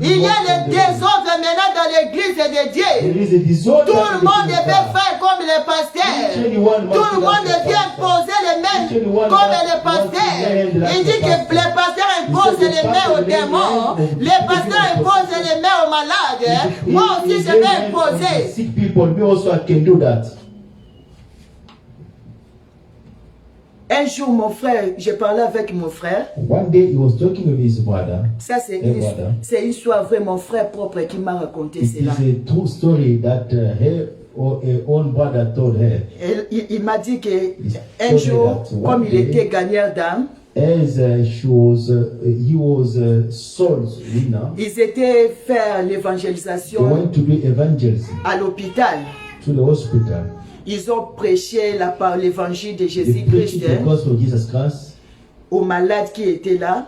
Il y a le désordre maintenant dans l'église de Dieu. There is a disorder. Tout le monde veut faire comme les pasteurs. Tout le monde vient poser les mains comme les pasteurs. Il dit que les pasteurs imposent les mains aux démons. Les pasteurs imposent les mains aux malades. Moi aussi, je vais imposer. Sick people, me also I can do that. Un jour, mon frère, j'ai parlé avec mon frère. One day he was talking with his brother. Ça, c'est brother. une histoire vraie, mon frère propre qui m'a raconté It cela. is a true story that her own brother told her. Il m'a dit que un jour, comme il était gagnant d'âme, As he was a soul winner. ils étaient faire They l'évangélisation went to do evangelism à l'hôpital. to the hospital. Ils ont prêché l'évangile de They Jésus-Christ preached the gospel of Jesus Christ aux malades qui étaient là.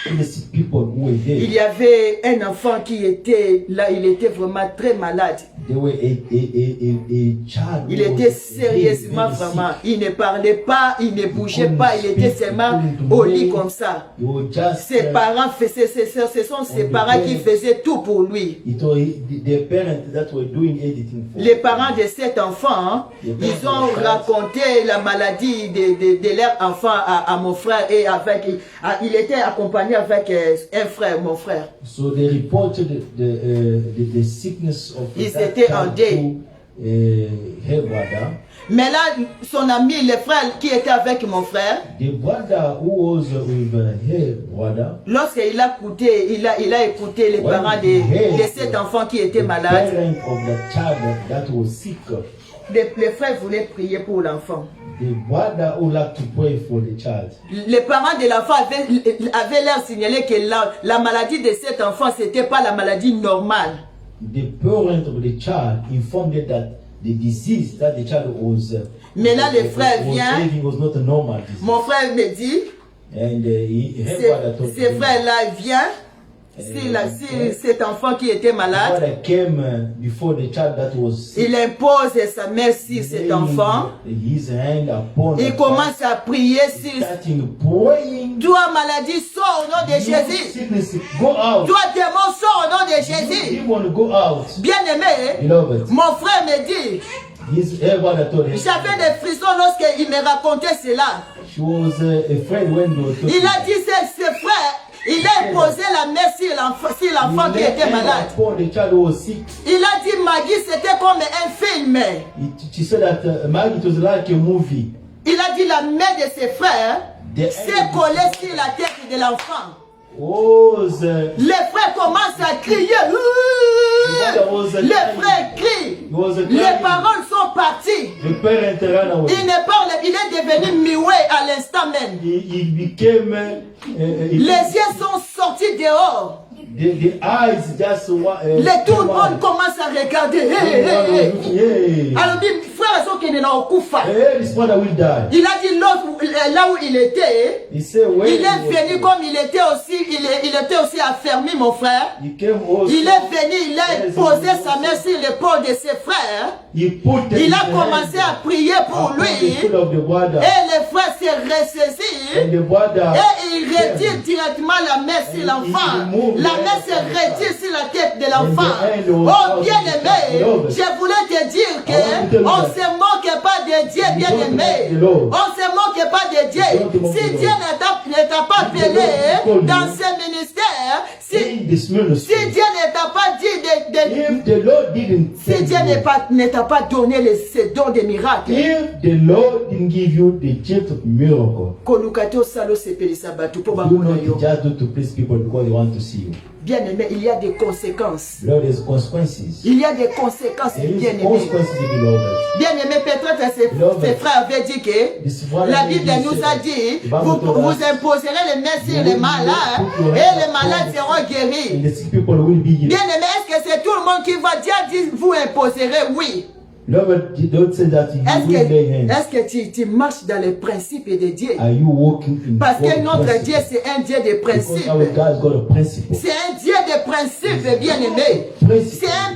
to the sick people who were there. Il y avait un enfant qui était là, il était vraiment très malade. There were a child. Il who était was sérieusement very sick. vraiment. Il ne parlait pas, il ne bougeait pas, il était seulement au lit comme ça. He was just, Ses parents faisaient, ce sont ses parents qui faisaient tout pour lui. it was the parents that were doing everything for Les parents de cet enfant, hein, ils ont raconté la maladie de leur enfant à mon frère et il était accompagné avec un frère, mon frère. So they reported the sickness of Ils that étaient en child deuil. to her brother. Mais là, son ami, les frères qui étaient avec mon frère, the brother who was with her brother, lorsqu'il a écouté, il a écouté les parents de cet enfant qui était malade, parent of the child that was sick, les frères voulaient prier pour l'enfant. the brother who liked to pray for the child. Les parents de l'enfant avaient l'air signalé que la maladie de cet enfant, c'était pas la maladie normale. The parent of the child informed them that the disease that the child was Mais là, le frère vient, having was not a normal disease. mon frère me dit, And her brother told ces him, frères-là viennent, si cet enfant qui était malade, brother came before the child that was sick, il impose sa main sur cet enfant, his hand upon the il child, commence à prier sur starting praying. toi maladie, sors au nom de You Jésus. sickness, go out. Toi démon, sors au nom de Jésus. You want to go out. Bien-aimé, Beloved, mon frère me dit, her brother told him, j'avais des frissons lorsqu'il me racontait cela. she was afraid when they were talking. Il a dit, ses frères, il a imposé la main sur l'enfant qui était malade. Upon the child who was sick. Il a dit, Maggie, c'était comme un film. She said that Maggie, it was like a movie. Il a dit, la main de ses frères s'est collée sur la tête de l'enfant. Les frères commencent à crier. Les frères crient. Les paroles sont parties. Il ne parle, il est devenu muet à l'instant même. Les yeux sont sortis dehors. The eyes just Tout le monde commence à regarder. Alors, frère, this father will die. il a dit là où il était, He said, when il est venu comme il était aussi affermi, mon frère. he came also, Il est venu, il a posé sa main sur l'épaule de ses frères. he put Il a commencé à prier pour lui. Et les frères s'est ressaisi. and the brother, Et il retire directement la main sur l'enfant. La main se retire sur la tête de l'enfant. Oh bien-aimé, je voulais te dire que on ne se moque pas de Dieu, bien-aimé. On ne se moque pas de Dieu. Si Dieu ne t'a pas appelé dans ce ministère, si Dieu ne t'a pas dit if the Lord didn't si send Dieu you, ne t'a pas donné ces dons de miracles, if the Lord didn't give you the gift of miracle, Kolukato Salo Sepelisa Batu po do bamona not yo. just do to please people because they want to see you. Bien-aimé, il y a des conséquences. Lord, there's consequences. Il y a des conséquences, There is bien-aimé. consequences, beloved. Bien-aimé, peut-être ses frères avaient dit que la Bible nous a dit, vous imposerez les mains sur les malades et les malades seront guéris. And the sick people will be healed. Bien-aimé, est-ce que c'est tout le monde qui va dire, vous imposerez? Oui. Lord, don't say that you will lay hands. Est-ce que tu marches dans les principes de Dieu? Are you walking in Parce que God notre principles? Dieu, c'est un Dieu de Because principes. our God's got a principle. C'est un Dieu de principes, bien-aimé. C'est un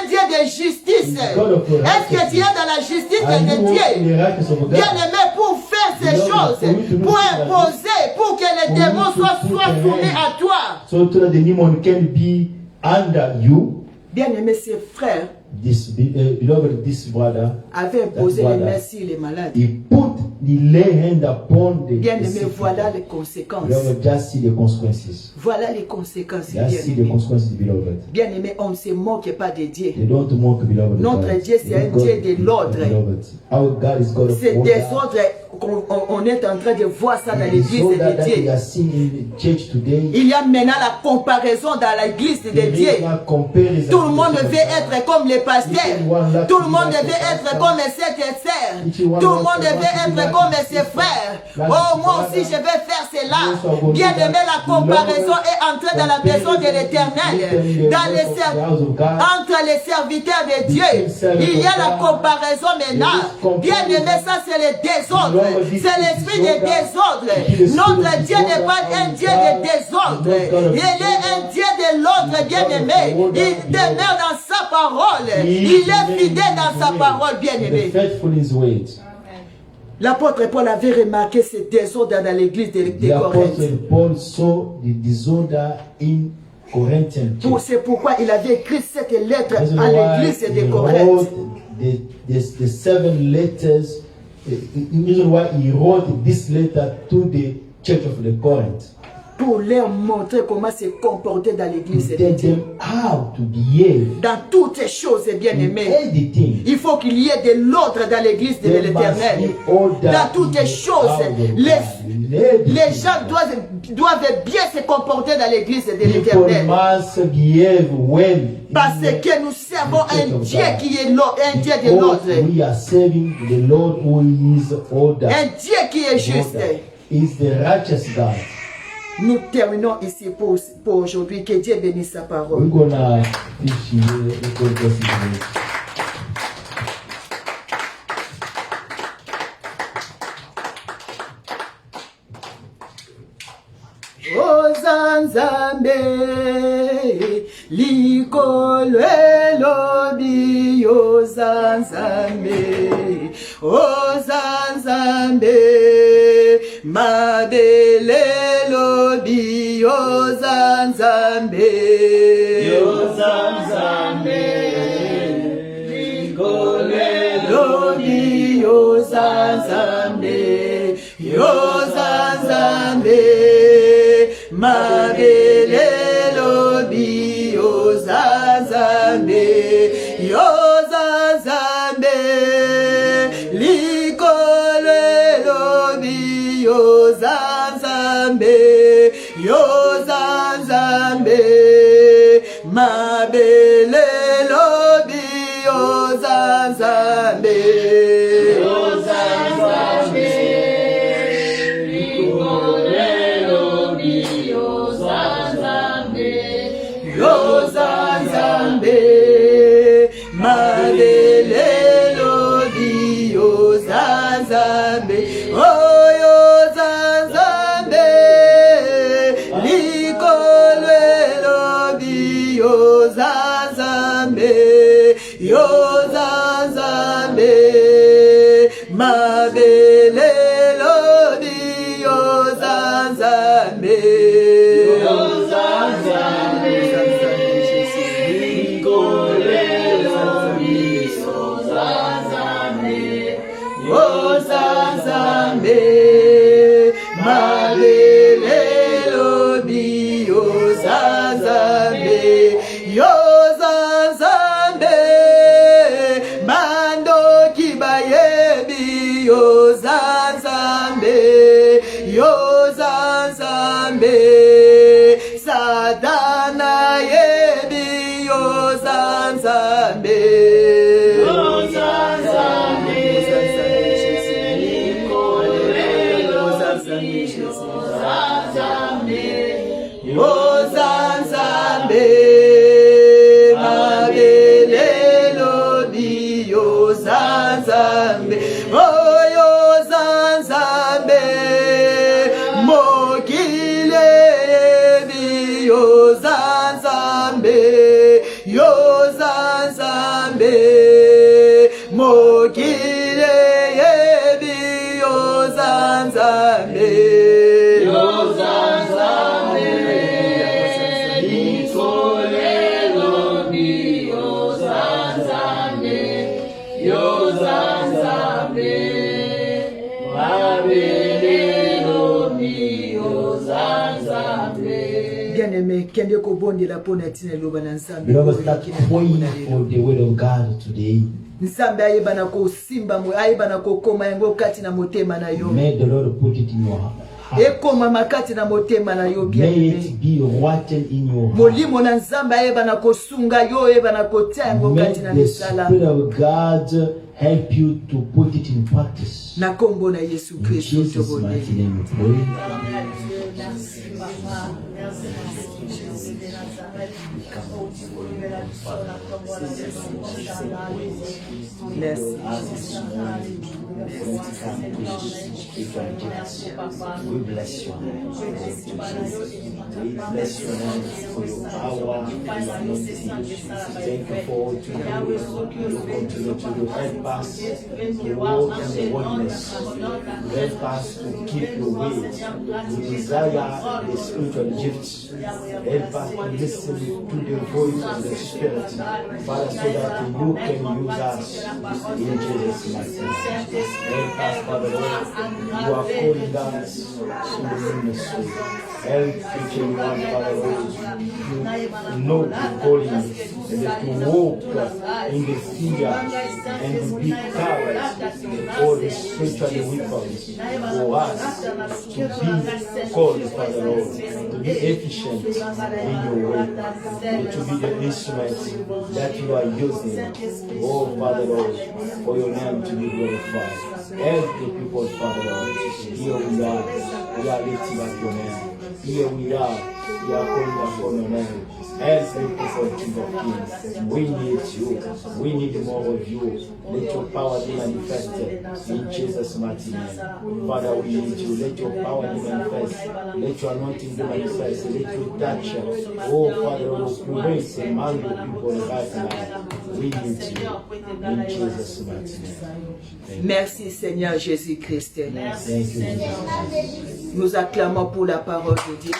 Dieu de justice. Est-ce que tu es dans la justice Are de you walking in Dieu? the righteousness of God? Bien-aimé, pour faire ces choses, pour imposer, pour que les démons soient soumis à toi. So that the demon can be under you. Bien-aimé, ses frères This beloved, this brother, avaient imposé les mains sur les malades. he put the lay hand upon the Bien-aimé, sick voilà people. les conséquences. Beloved, just see the consequences. Voilà les conséquences, Just see the bien-aimé. consequences, beloved. Bien-aimé, on ne se moque pas de Dieu. They don't mock, beloved. Notre God. Dieu, c'est un God, Dieu de l'ordre. beloved. Our God is God of C'est order. des ordres on est en train de voir ça dans It is l'église so de that we Dieu. are seeing in the church today. Il y a maintenant la comparaison dans l'église de Dieu. Tout le monde veut être comme les pasteurs. Tout le monde veut être comme ses sœurs. Tout le monde veut être comme ses frères. Oh, moi aussi je vais faire cela. Bien aimé, la comparaison est entrée dans la maison de l'Éternel. Entre les serviteurs de Dieu, il y a la comparaison maintenant. Bien aimé, ça c'est le désordre. C'est l'esprit de désordre. Notre Dieu n'est pas un Dieu de désordre. Il est un Dieu de l'ordre, bien aimé. Il demeure dans sa parole. Il est fidèle dans sa parole, bien aimé. L'apôtre Paul avait remarqué ce désordre dans l'église de Corinthe. Paul saw the disorder in Corinthian church. C'est pourquoi il avait écrit cette lettre à l'église de Corinthe. The 7 letters. The reason why he wrote this letter to the church of the Corinth. pour leur montrer comment se comporter dans l'église. To tell them how to behave. Dans toutes ces choses, bien-aimés, Everything. il faut qu'il y ait de l'ordre dans l'église de l'Éternel. Dans toutes ces choses, les gens doivent bien se comporter dans l'église de l'Éternel. Parce que nous servons un Dieu qui est l'ordre, un Dieu de l'ordre. We are serving the Lord who is order. Un Dieu qui est juste. Is the righteous God. Nous terminons ici pour aujourd'hui. Que Dieu bénisse sa parole. We're gonna finish here. Ozanzambe likolwe lobi ozanzambe ozanzambe mabele lobi ozanzambe ozanzambe likolwe lobi ozanzambe ozanzambe mabele lobi ozanzambe ozanzambe likole lobi ozanzambe ozanzambe mabele lobi ozanzambe Bien-aimé, kende ko bondi la pona tina loba na nzambe. Beloved, start praying for the word of God today. Nzambe ayeba na ko simba mo ayeba na ko koma yango kati na motema na yo. May the Lord put it in your heart. Ekoma makati na motema na yo bien. May it be written in your heart. Molimo na nzambe ayeba na ko sunga yo eba na ko tango kati na misala. May the Spirit of God help you to put it in practice. Na kombo na Yesu Kristo. In Jesus' mighty name we pray. Merci. We bless you. We bless your name for your power. Thank you for what you do. You continue to help us. You walk in the boldness. Help us to keep your ways. We desire the spiritual gifts. Help us to listen to the voice of the Spirit, Father, so that you can use us in Jesus' mighty name. Help us, Father Lord. You are calling us to the ministry. Help each and one, Father Lord, to know the calling and to walk in the fear and to be covered all the spiritual weapons for us to be called, Father Lord, to be efficient in your way, and to be the instrument that you are using, oh Father Lord, for your name to be glorified. Help the people, Father Lord. Here we are lifting up your name. Here we are calling upon your name. Help the people, King of Kings. We need you. We need more of you. Let your power be manifested in Jesus' mighty name. Father, we need you. Let your power be manifest. Let your anointing be manifest. Let your touch. Oh, Father, create among the people right now. We need you in Jesus' mighty name. Merci Seigneur Jésus-Christ. Thank you, Jesus. Nous acclamons pour la parole de Dieu.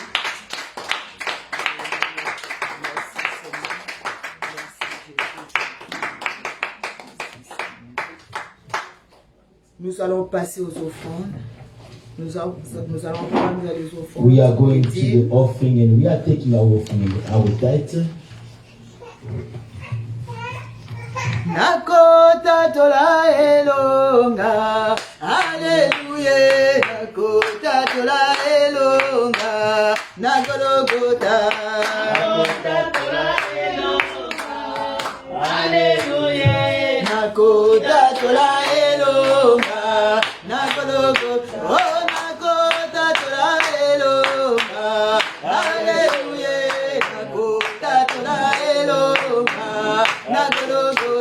Nous allons passer aux offrandes. Nous allons prendre les offrandes. We are going to the offering and we are taking our offering, our tithe. Nakota tola elonga, hallelujah. Nakota tola elonga, Nagologota. Nakota tola elonga, hallelujah. Nakota tola elonga, Nagologota. Oh, Nakota tola elonga, hallelujah. Nakota tola elonga, Nagologota.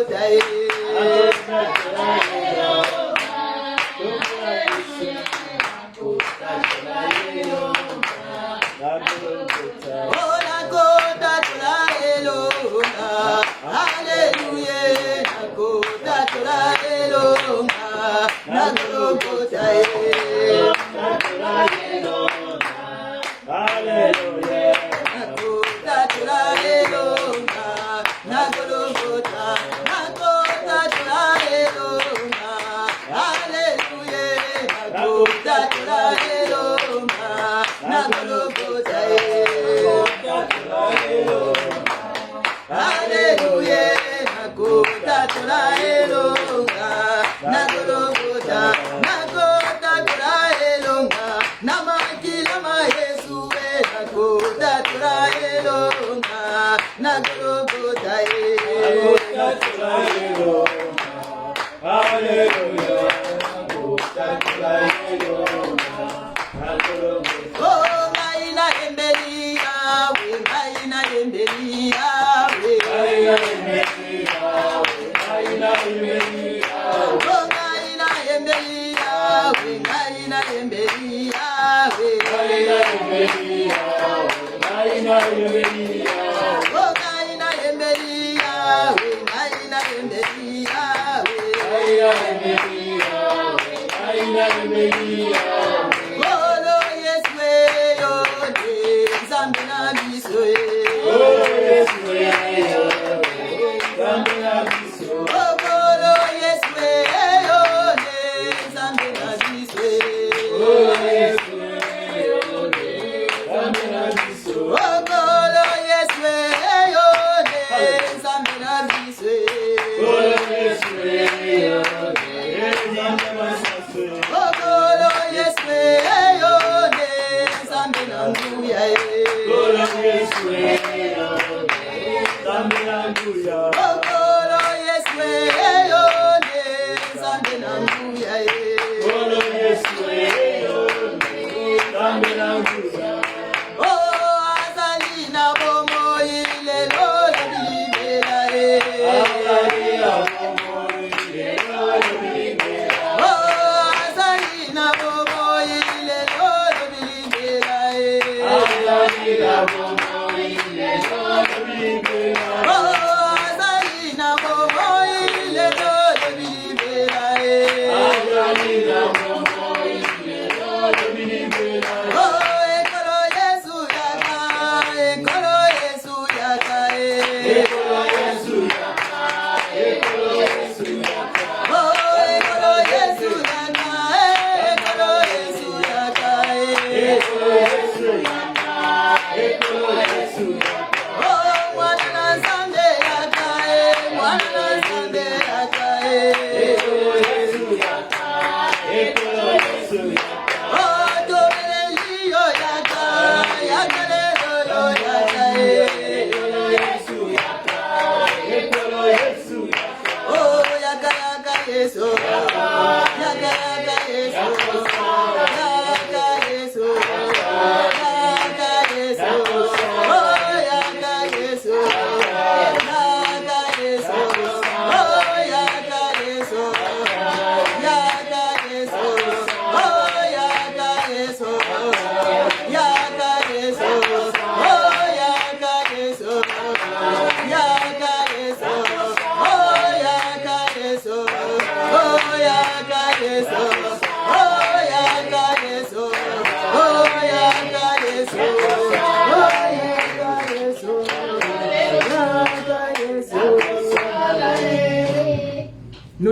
Yes,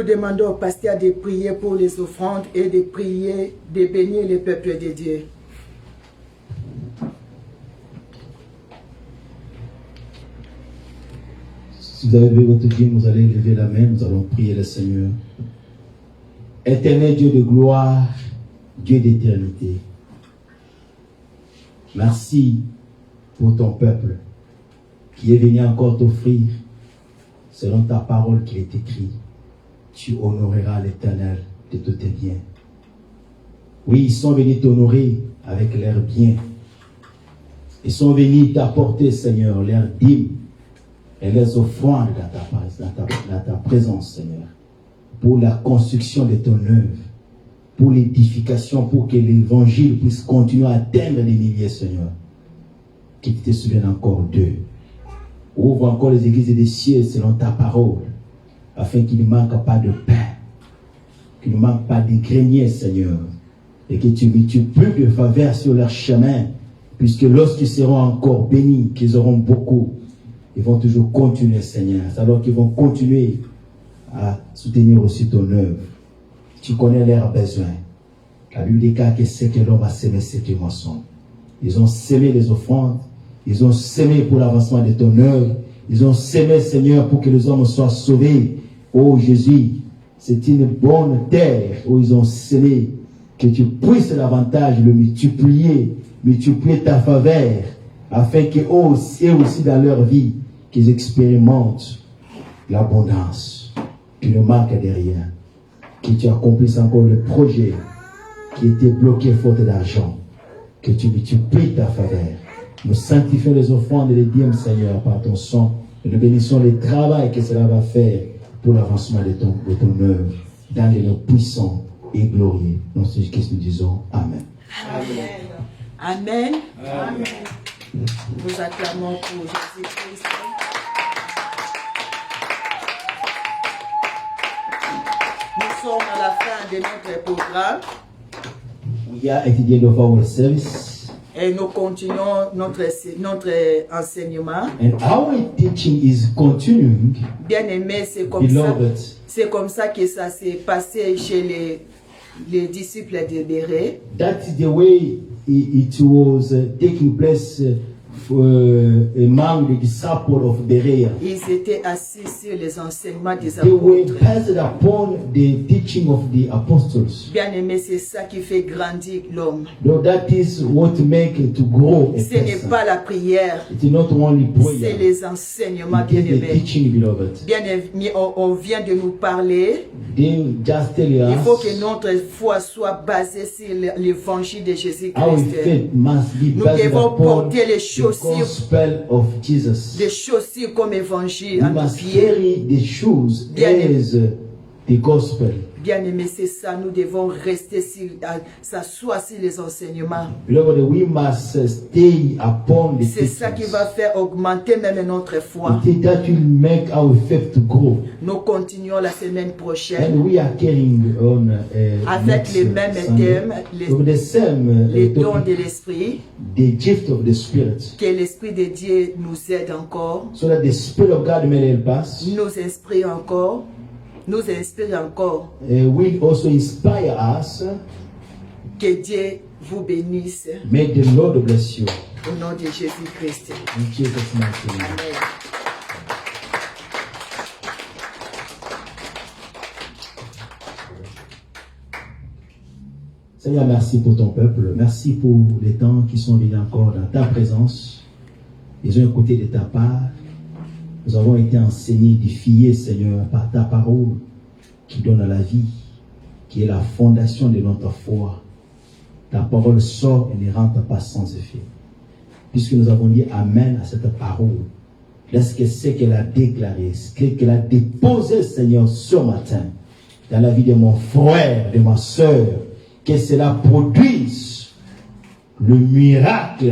Nous demandons au pasteur de prier pour les offrandes et de prier, de bénir le peuple de Dieu. Si vous avez levé votre dîme, vous allez lever la main, nous allons prier le Seigneur. Éternel Dieu de gloire, Dieu d'éternité, merci pour ton peuple qui est venu encore t'offrir, selon ta parole qui est écrite, tu honoreras l'Éternel de tous tes biens. Oui, ils sont venus t'honorer avec leurs biens. Ils sont venus t'apporter, Seigneur, leurs dîmes et les offrandes dans ta présence, Seigneur, pour la construction de ton œuvre, pour l'édification, pour que l'évangile puisse continuer à atteindre les milliers, Seigneur. Qu'il te souvienne encore d'eux. Ouvre encore les églises des cieux selon ta parole, afin qu'il ne manque pas de pain, qu'il ne manque pas de greniers, Seigneur, et que tu multiplies de faveurs sur leur chemin, puisque lorsqu'ils seront encore bénis, qu'ils auront beaucoup, ils vont toujours continuer, Seigneur, alors qu'ils vont continuer à soutenir aussi ton œuvre. Tu connais leurs besoins. La Bible déclare que c'est que l'homme a semé ce qu'il moissonne. Ils ont semé les offrandes, ils ont semé pour l'avancement de ton œuvre, ils ont semé, Seigneur, pour que les hommes soient sauvés. Oh Jésus, c'est une bonne terre où ils ont semé, que tu puisses davantage le multiplier ta faveur, afin que eux aussi dans leur vie, qu'ils expérimentent l'abondance, qu'ils ne manquent de rien, que tu accomplisses encore le projet qui était bloqué faute d'argent, que tu multiplies ta faveur. Nous sanctifions les offrandes et les dîmes, Seigneur, par ton sang, et nous bénissons le travail que cela va faire pour l'avancement de ton œuvre, dans les noms puissants et glorieux. Dans ce que nous disons Amen. Amen. Amen. Amen. Nous acclamons pour Jésus-Christ. Nous sommes à la fin de notre programme. We are at the end of our service. Et nous continuons notre enseignement. And our teaching is continuing. Bien aimé, c'est comme ça que ça s'est passé chez les disciples de Bérée. That's the way it was taking place among the disciples of Berea. Ils étaient assis sur les enseignements des They were apôtres. based upon the teaching of the apostles. Bien aimé, c'est ça qui fait grandir l'homme. No, that is what make it to grow a Ce n'est person. pas la prière, It is not only c'est prayer. les enseignements, It bien is the aimé. teaching, beloved. Bien aimé, on vient de nous parler. They just tell Il faut que us notre foi soit basée sur l'évangile de our Jésus-Christ. faith must be Nous based devons upon porter les the chaussures, gospel of Jesus. des chaussures comme évangile We à nos must pieds. carry the shoes Bien aimé. as the gospel. Bien aimé, c'est ça. Nous devons rester s'asseoir sur les enseignements. Beloved, we must stay upon the C'est ça qui va faire augmenter même notre foi. It is that will make our faith to grow. Nous continuons la semaine prochaine And we are carrying on avec next les mêmes Sunday thèmes, with the same les dons topic, de l'esprit. the gift of the Spirit, Que l'esprit de Dieu nous aide encore, so that the Spirit of God may help us. nous inspire encore, Will also inspire us. Que Dieu vous bénisse May the Lord bless you. au nom de Jésus-Christ. In Jesus' mighty name. Amen. Seigneur, merci pour ton peuple. Merci pour les temps qui sont venus encore dans ta présence. Ils ont écouté de ta part. Nous avons été enseignés, édifiés, Seigneur, par ta parole qui donne la vie, qui est la fondation de notre foi. Ta parole sort et ne rentre pas sans effet. Puisque nous avons dit Amen à cette parole, laisse-que ce qu'elle a déclaré, ce qu'elle a déposé, Seigneur, ce matin, dans la vie de mon frère, de ma soeur, que cela produise le miracle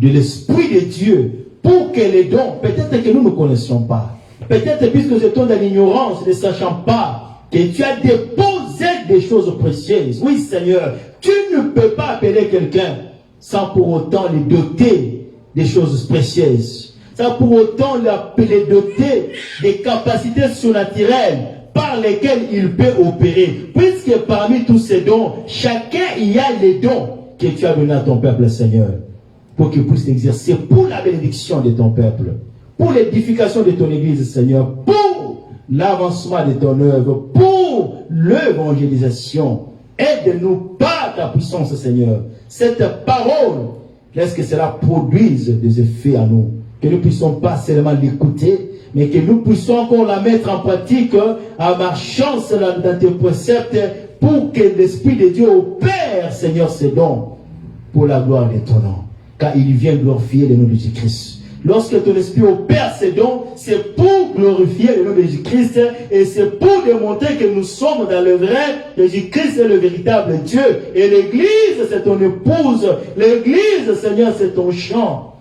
de l'Esprit de Dieu pour que les dons, peut-être que nous ne connaissons pas, peut-être puisque nous étions dans l'ignorance, ne sachant pas que tu as déposé des choses précieuses. Oui, Seigneur, tu ne peux pas appeler quelqu'un sans pour autant le doter des choses précieuses, sans pour autant le doter des capacités surnaturelles par lesquels il peut opérer. Puisque parmi tous ces dons, chacun y a les dons que tu as donnés à ton peuple, Seigneur, pour qu'il puisse l'exercer pour la bénédiction de ton peuple, pour l'édification de ton Église, Seigneur, pour l'avancement de ton œuvre, pour l'évangélisation. Aide-nous par ta puissance, Seigneur. Cette parole, laisse que cela produise des effets à nous. Que nous ne puissions pas seulement l'écouter, mais que nous puissions encore la mettre en pratique en marchant dans tes préceptes pour que l'Esprit de Dieu opère, Seigneur, ses dons pour la gloire de ton nom. Car il vient glorifier le nom de Jésus-Christ. Lorsque ton Esprit opère ses dons, c'est pour glorifier le nom de Jésus-Christ et c'est pour démontrer que nous sommes dans le vrai. Jésus-Christ est le véritable Dieu. Et l'Église, c'est ton épouse. L'Église, Seigneur, c'est ton champ.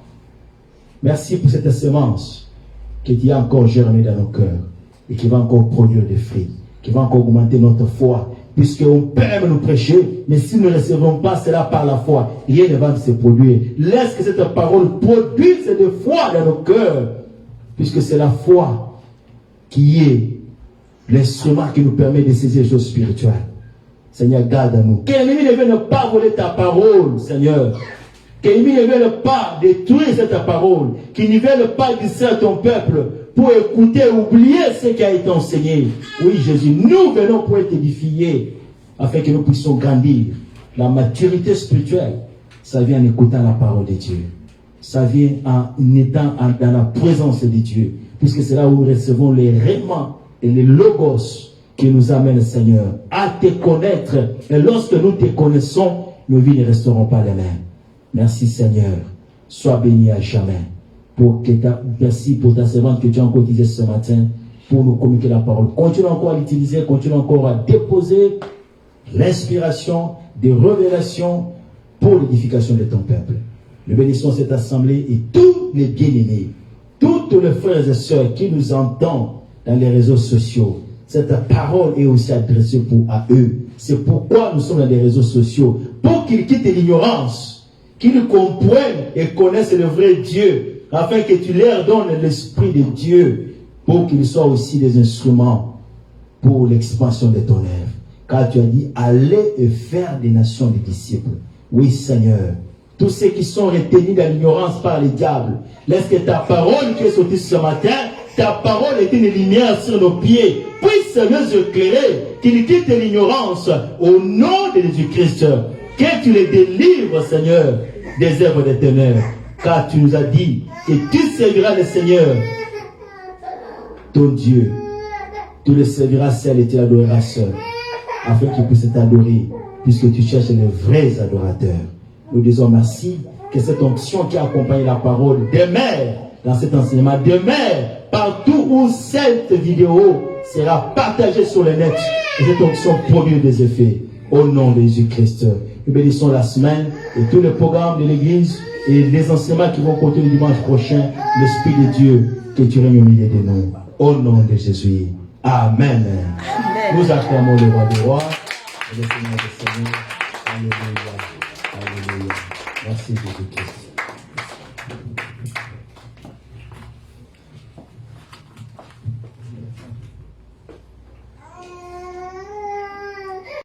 Merci pour cette semence qui a encore germé dans nos cœurs et qui va encore produire des fruits, qui va encore augmenter notre foi. Puisqu'on peut même nous prêcher, mais si nous ne recevons pas cela par la foi, rien ne va se produire. Laisse que cette parole produise de foi dans nos cœurs, puisque c'est la foi qui est l'instrument qui nous permet de saisir les choses spirituelles. Seigneur, garde-nous. Que l'ennemi ne vienne pas voler ta parole, Seigneur. Que l'ennemi ne vienne pas détruire cette parole. Qu'il ne vienne pas distraire ton peuple pour écouter, oublier ce qui a été enseigné. Oui, Jésus, nous venons pour être édifiés afin que nous puissions grandir. La maturité spirituelle, ça vient en écoutant la parole de Dieu. Ça vient en étant dans la présence de Dieu. Puisque c'est là où nous recevons les rémants et les logos qui nous amènent, Seigneur, à te connaître. Et lorsque nous te connaissons, nos vies ne resteront pas les mêmes. Merci, Seigneur. Sois béni à jamais. Merci pour ta servante que tu as encore utilisée ce matin pour nous communiquer la parole. Continue encore à l'utiliser, continue encore à déposer l'inspiration, des révélations pour l'édification de ton peuple. Nous bénissons cette assemblée et tous les bien-aimés, tous les frères et sœurs qui nous entendent dans les réseaux sociaux. Cette parole est aussi adressée à eux. C'est pourquoi nous sommes dans les réseaux sociaux, pour qu'ils quittent l'ignorance, qu'ils comprennent et connaissent le vrai Dieu, afin que tu leur donnes l'Esprit de Dieu, pour qu'ils soient aussi des instruments pour l'expansion de ton œuvre. Car tu as dit, allez et faire des nations des disciples. Oui, Seigneur. Tous ceux qui sont retenus dans l'ignorance par les diables, laisse que ta parole qui est sortie ce matin, ta parole est une lumière sur nos pieds. Puisse nous éclairer, qu'ils quittent l'ignorance au nom de Jésus-Christ. Que tu les délivres, Seigneur, des œuvres de ténèbres. Car tu nous as dit que tu serviras le Seigneur, ton Dieu. Tu le serviras seul et tu l'adoreras seul, afin qu'il puisse t'adorer, puisque tu cherches les vrais adorateurs. Nous disons merci que cette onction qui accompagne la parole demeure dans cet enseignement, demeure partout où cette vidéo sera partagée sur le net, et cette onction produit des effets. Au nom de Jésus-Christ, nous bénissons la semaine et tous les programmes de l'Église et les enseignements qui vont continuer le dimanche prochain. L'Esprit de Dieu, que tu règnes au milieu de nous. Au nom de Jésus. Amen. Amen. Nous acclamons le roi des rois et le Seigneur des seigneurs. Alléluia. Alléluia. Merci Jésus-Christ.